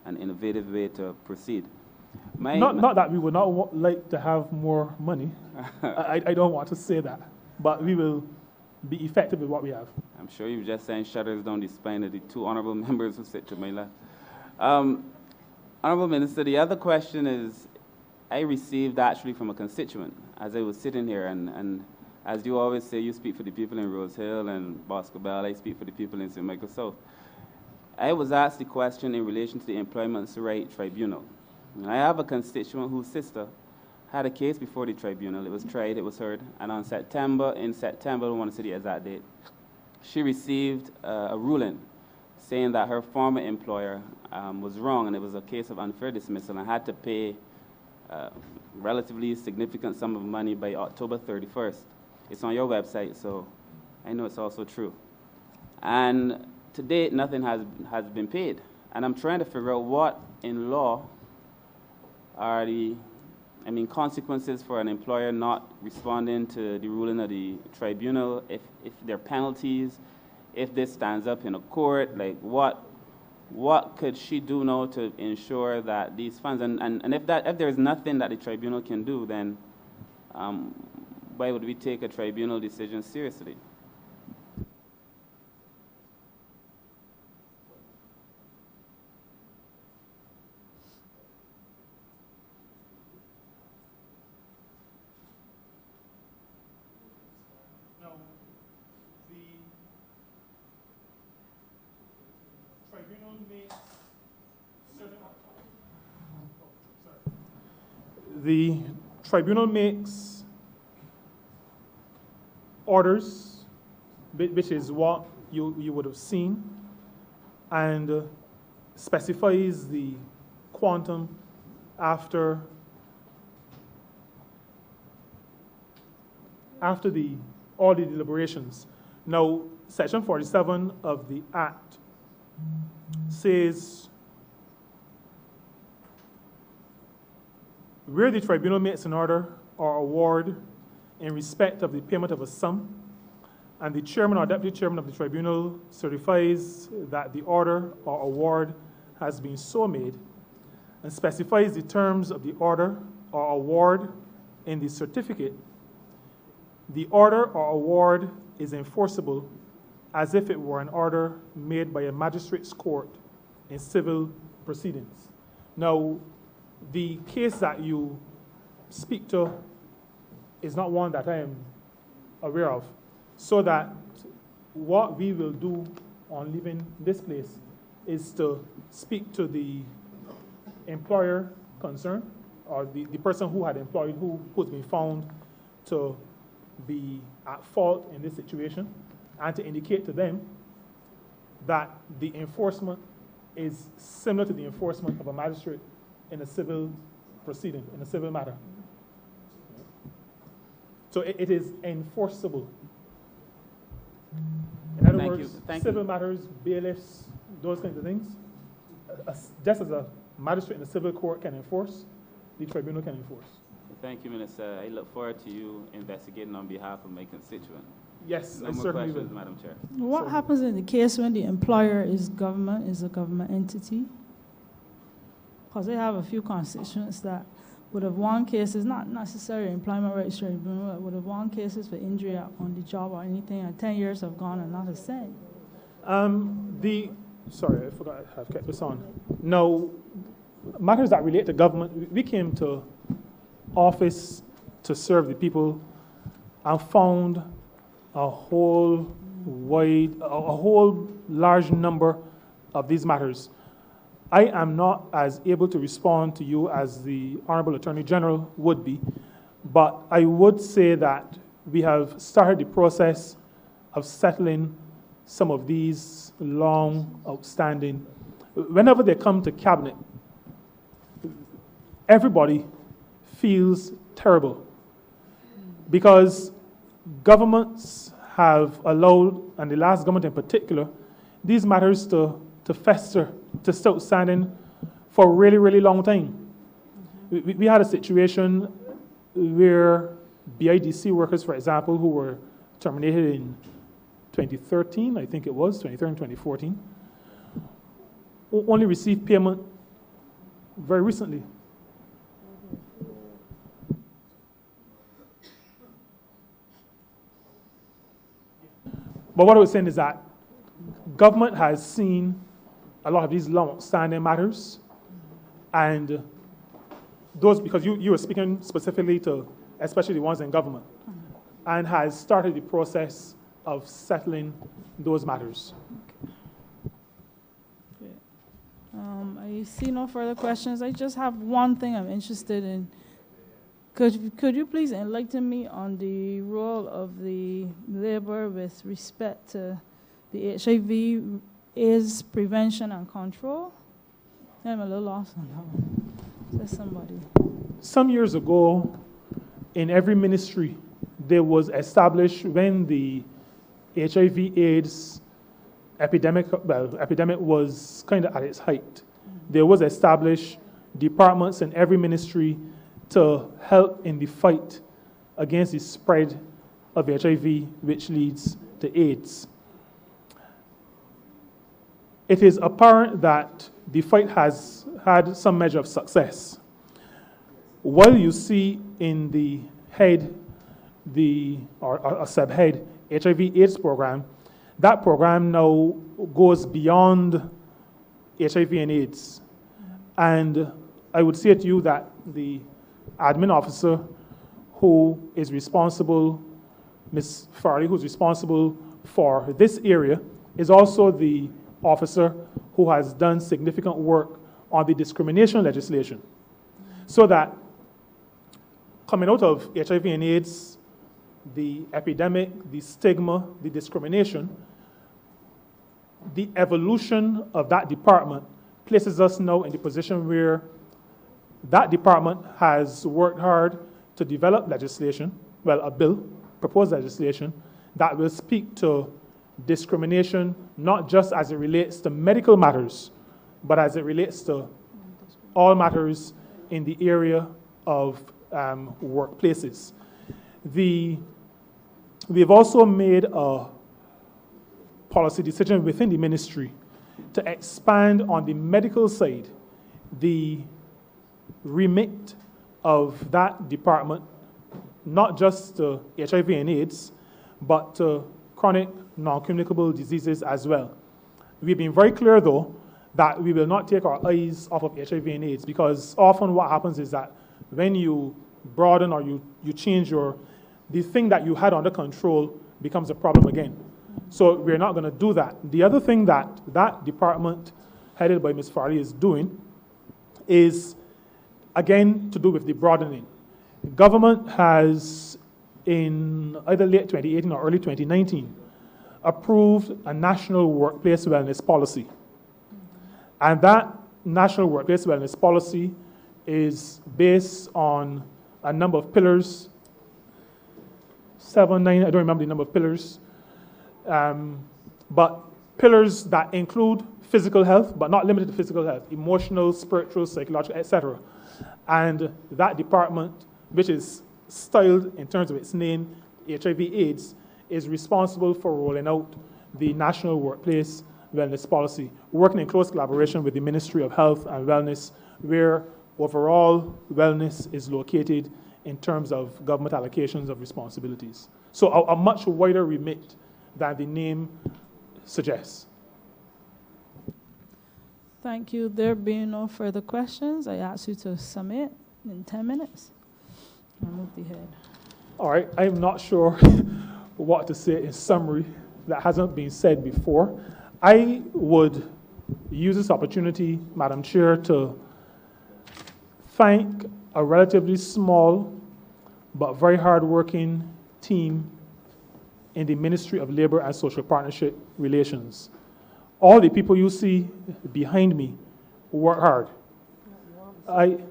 an innovative way to proceed. Not that we would not like to have more money. I don't want to say that, but we will be effective with what we have. I'm sure you've just sent shudders down the spine of the 2 honorable members who sit to my left. Honorable Minister, the other question is, I received actually from a constituent as I was sitting here, and as you always say, you speak for the people in Rose Hill and Bosco Bell, I speak for the people in St. Michael South. I was asked the question in relation to the Employment Rights Tribunal. I have a constituent whose sister had a case before the tribunal. It was tried, it was heard, and in September, I don't want to say the exact date, she received a ruling saying that her former employer was wrong and it was a case of unfair dismissal and had to pay relatively significant sum of money by October 31st. It's on your website, so I know it's also true. And to date, nothing has been paid. And I'm trying to figure out what in law are the consequences for an employer not responding to the ruling of the tribunal, if there are penalties, if this stands up in a court, like what could she do now to ensure that these funds, and if there is nothing that the tribunal can do, then why would we take a tribunal decision seriously? The tribunal makes orders, which is what you would have seen, and specifies the quantum after all the deliberations. Now, Section 47 of the Act says where the tribunal makes an order or award in respect of the payment of a sum, and the chairman or deputy chairman of the tribunal certifies that the order or award has been so made, and specifies the terms of the order or award in the certificate, the order or award is enforceable as if it were an order made by a magistrate's court in civil proceedings. Now, the case that you speak to is not one that I am aware of, so that what we will do on leaving this place is to speak to the employer concerned, or the person who had employed, who's been found to be at fault in this situation, and to indicate to them that the enforcement is similar to the enforcement of a magistrate in a civil proceeding, in a civil matter. So it is enforceable. In other words, civil matters, bailiffs, those kinds of things, just as a magistrate in a civil court can enforce, the tribunal can enforce. Thank you, Minister. I look forward to you investigating on behalf of my constituent. Yes, no I more certainly questions, will. Madam Chair. What happens in the case when the employer is a government entity? Because they have a few constituents that would have won cases, not necessarily employment rights tribunal, but would have won cases for injury on the job or anything, and 10 years have gone and not a cent. Sorry, I forgot I have kept this on. No, matters that relate to government, we came to office to serve the people and found a whole large number of these matters. I am not as able to respond to you as the Honorable Attorney General would be, but I would say that we have started the process of settling some of these long outstanding. Whenever they come to cabinet, everybody feels terrible because governments have allowed, and the last government in particular, these matters to fester, to stay outstanding for a really, really long time. We had a situation where BIDC workers, for example, who were terminated in 2013, I think it was, 2013, 2014, only received payment very recently. But what I was saying is that government has seen a lot of these long-standing matters, and those, because you were speaking specifically to especially the ones in government, and has started the process of settling those matters. Okay. I see no further questions. I just have one thing I'm interested in. Could you please enlighten me on the role of the labor with respect to the HIV AIDS prevention and control. I'm a little lost on that one. There's somebody. Some years ago, in every ministry, there was established when the HIV/AIDS epidemic was kind of at its height. There was established departments in every ministry to help in the fight against the spread of HIV, which leads to AIDS. It is apparent that the fight has had some measure of success. While you see in the head, or a subhead, HIV/AIDS program, that program now goes beyond HIV and AIDS. And I would say to you that the admin officer who is responsible, Ms. Farley, who's responsible for this area, is also the officer who has done significant work on the discrimination legislation. So that coming out of HIV and AIDS, the epidemic, the stigma, the discrimination, the evolution of that department places us now in the position where that department has worked hard to develop legislation, well, a bill, proposed legislation, that will speak to discrimination, not just as it relates to medical matters, but as it relates to all matters in the area of workplaces. We've also made a policy decision within the ministry to expand on the medical side the remit of that department, not just to HIV and AIDS, but to chronic non-communicable diseases as well. We've been very clear, though, that we will not take our eyes off of HIV and AIDS, because often what happens is that when you broaden or you change the thing that you had under control becomes a problem again. So we're not going to do that. The other thing that that department, headed by Ms. Farley, is doing is, again, to do with the broadening. Government has, in either late 2018 or early 2019, approved a national workplace wellness policy. And that national workplace wellness policy is based on a number of pillars, 7, 9, I don't remember the number of pillars, but pillars that include physical health, but not limited to physical health, emotional, spiritual, psychological, etc. And that department, which is styled in terms of its name, HIV/AIDS, is responsible for rolling out the National Workplace Wellness Policy, working in close collaboration with the Ministry of Health and Wellness, where overall wellness is located in terms of government allocations of responsibilities. So a much wider remit than the name suggests. Thank you. There being no further questions, I ask you to submit in 10 minutes. I'll move the head. All right, I'm not sure what to say in summary that hasn't been said before. I would use this opportunity, Madam Chair, to thank a relatively small but very hard-working team in the Ministry of Labor and Social Partnership Relations. All the people you see behind me work hard. And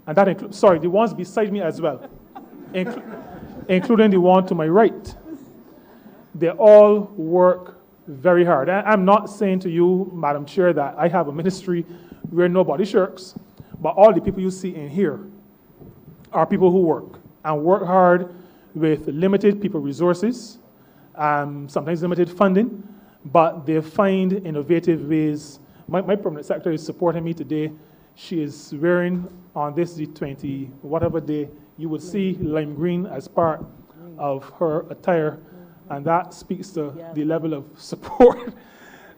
that includes, sorry, the ones beside me as well, including the one to my right. They all work very hard. I'm not saying to you, Madam Chair, that I have a ministry where nobody shirks, but all the people you see in here are people who work hard with limited people resources, sometimes limited funding, but they find innovative ways. My permanent secretary is supporting me today. She is wearing on this, the 20, whatever day, you would see lime green as part of her attire, and that speaks to the level of support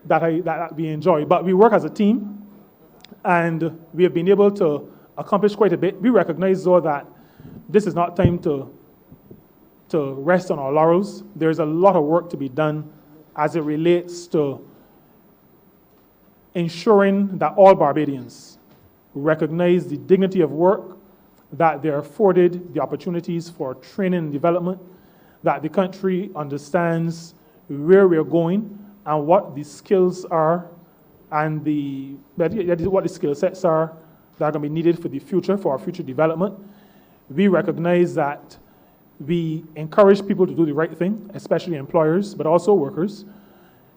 that we enjoy. But we work as a team, and we have been able to accomplish quite a bit. We recognize, though, that this is not time to rest on our laurels. There's a lot of work to be done as it relates to ensuring that all Barbadians recognize the dignity of work, that they're afforded the opportunities for training and development, that the country understands where we're going and what the skills are and what the skill sets are that are going to be needed for the future, for our future development. We recognize that we encourage people to do the right thing, especially employers, but also workers.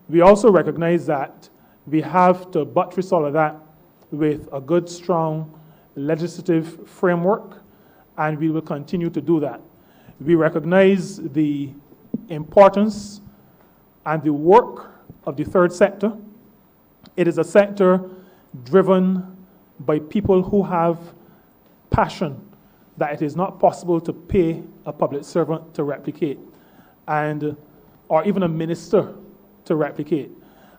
We also recognize that we have to buttress all of that with a good, strong legislative framework, and we will continue to do that. We recognize the importance and the work of the third sector. It is a sector driven by people who have passion that it is not possible to pay a public servant to replicate, or even a minister to replicate.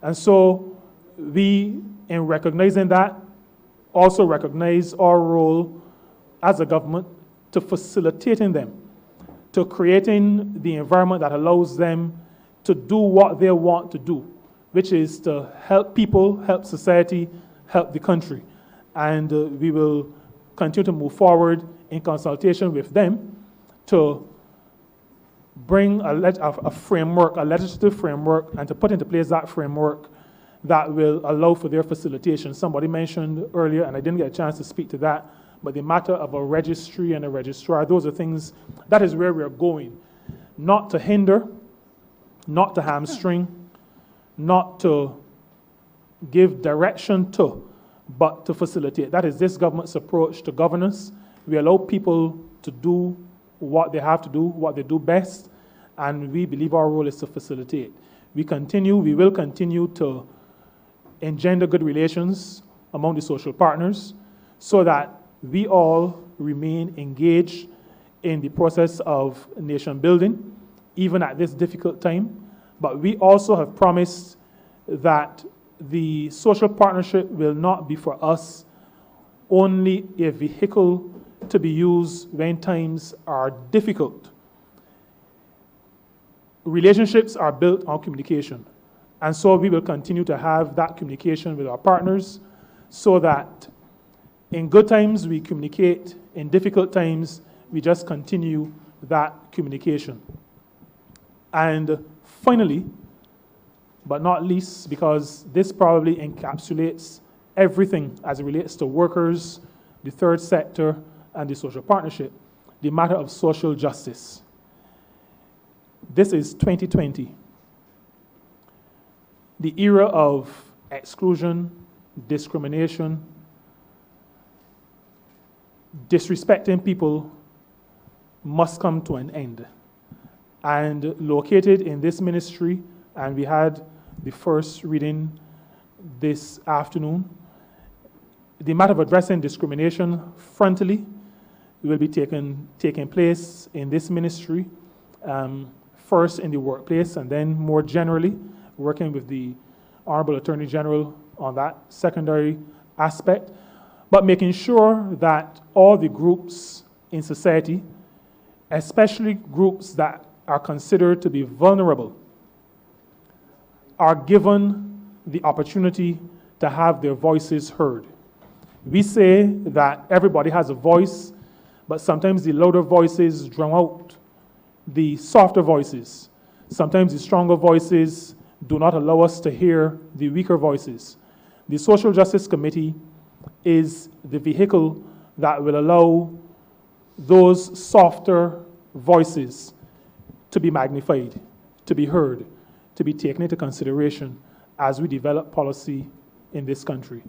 And so we, in recognizing that, also recognize our role as a government to facilitating them, to creating the environment that allows them to do what they want to do, which is to help people, help society, help the country. And we will continue to move forward in consultation with them to bring a framework, a legislative framework, and to put into place that framework that will allow for their facilitation. Somebody mentioned earlier, and I didn't get a chance to speak to that, but the matter of a registry and a registrar, those are things, that is where we're going. Not to hinder, not to hamstring, not to give direction to, but to facilitate. That is this government's approach to governance. We allow people to do what they have to do, what they do best, and we believe our role is to facilitate. We will continue to engender good relations among the social partners so that we all remain engaged in the process of nation building, even at this difficult time. But we also have promised that the social partnership will not be for us only a vehicle to be used when times are difficult. Relationships are built on communication. And so we will continue to have that communication with our partners so that in good times we communicate, in difficult times we just continue that communication. And finally, but not least, because this probably encapsulates everything as it relates to workers, the third sector, and the social partnership, the matter of social justice. This is 2020. The era of exclusion, discrimination, disrespecting people must come to an end. And located in this ministry, and we had the first reading this afternoon, the matter of addressing discrimination frontally will be taking place in this ministry, first in the workplace and then more generally working with the Honorable Attorney General on that secondary aspect, but making sure that all the groups in society, especially groups that are considered to be vulnerable, are given the opportunity to have their voices heard. We say that everybody has a voice, but sometimes the louder voices drown out the softer voices. Sometimes the stronger voices do not allow us to hear the weaker voices. The Social Justice Committee is the vehicle that will allow those softer voices to be magnified, to be heard, to be taken into consideration as we develop policy in this country.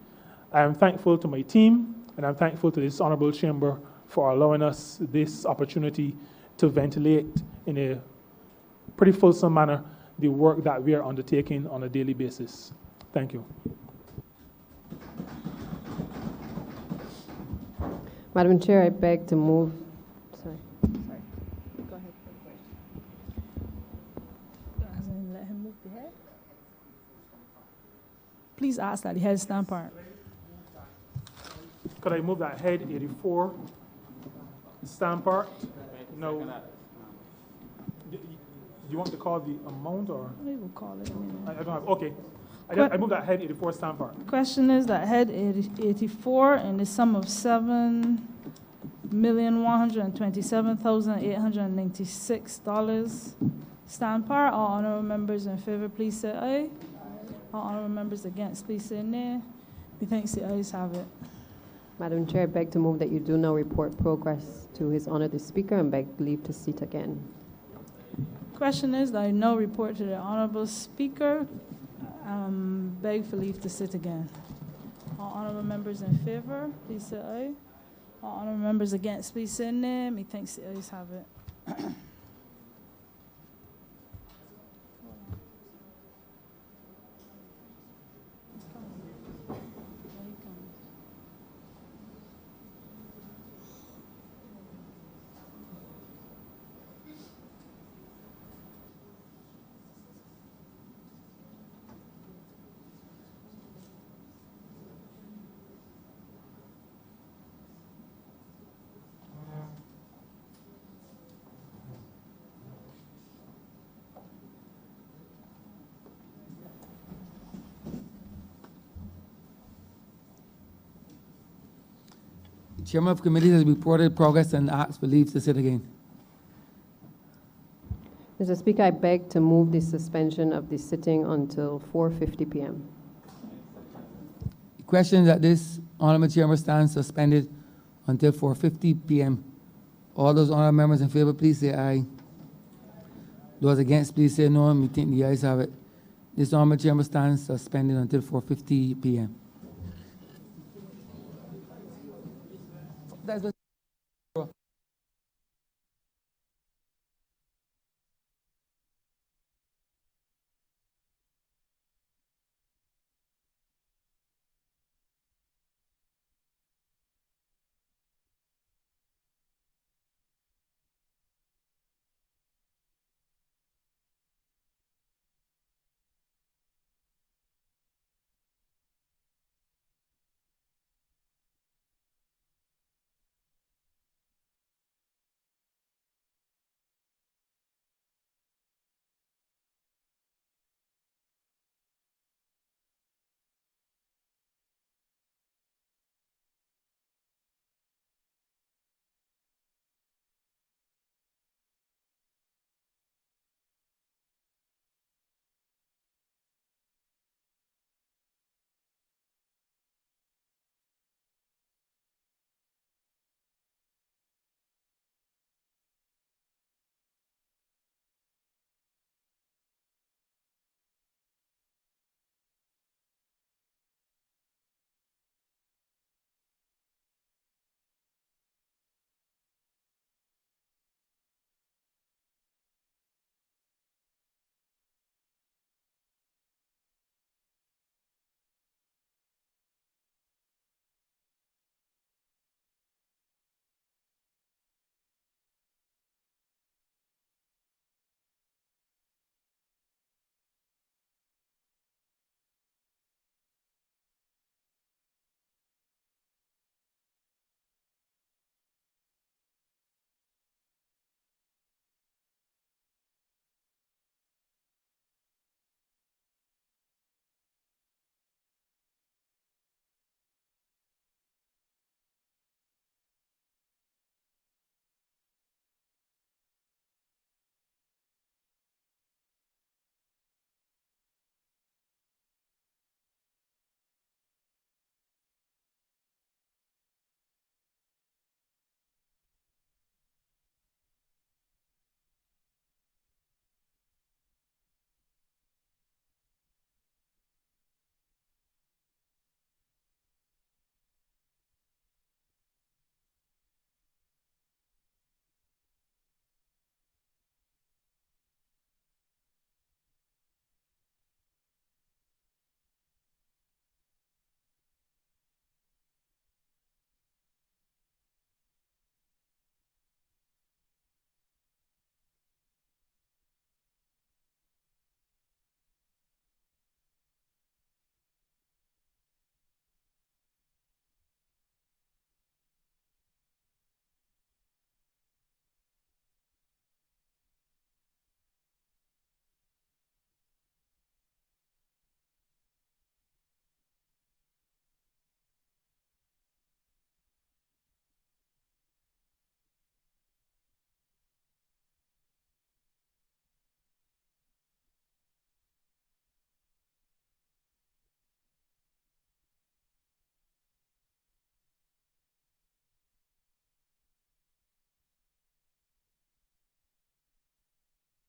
I am thankful to my team, and I'm thankful to this Honorable Chamber for allowing us this opportunity to ventilate in a pretty fulsome manner the work that we are undertaking on a daily basis. Thank you. Madam Chair, I beg to move. Sorry. Go ahead. Let him move the head. Please ask that the head stand part. Could I move that head 84 stand part? No. Do you want to call the amount or? We will call it. I don't have, okay. I moved that head 84 stand part. Question is that head 84 in the sum of $7,127,896 Stand par. All honorable members in favor, please say aye. All honorable members against, please say nay. Methinks the ayes have it. Madam Chair, I beg to move that you do now report progress to His Honor the Speaker and beg leave to sit again. Question is that I now report to the Honorable Speaker. Beg for leave to sit again. All honorable members in favor, please say aye. All honorable members against, please say nay. Methinks the ayes have it. Chairman of committee has reported progress and asks for leave to sit again. Mr. Speaker, I beg to move the suspension of the sitting until 4:50 p.m. The question that this honorable chairman stands suspended until 4:50 p.m. All those honorable members in favor, please say aye. Those against, please say no. We think the ayes have it. This honorable chairman stands suspended until 4:50 p.m. That's what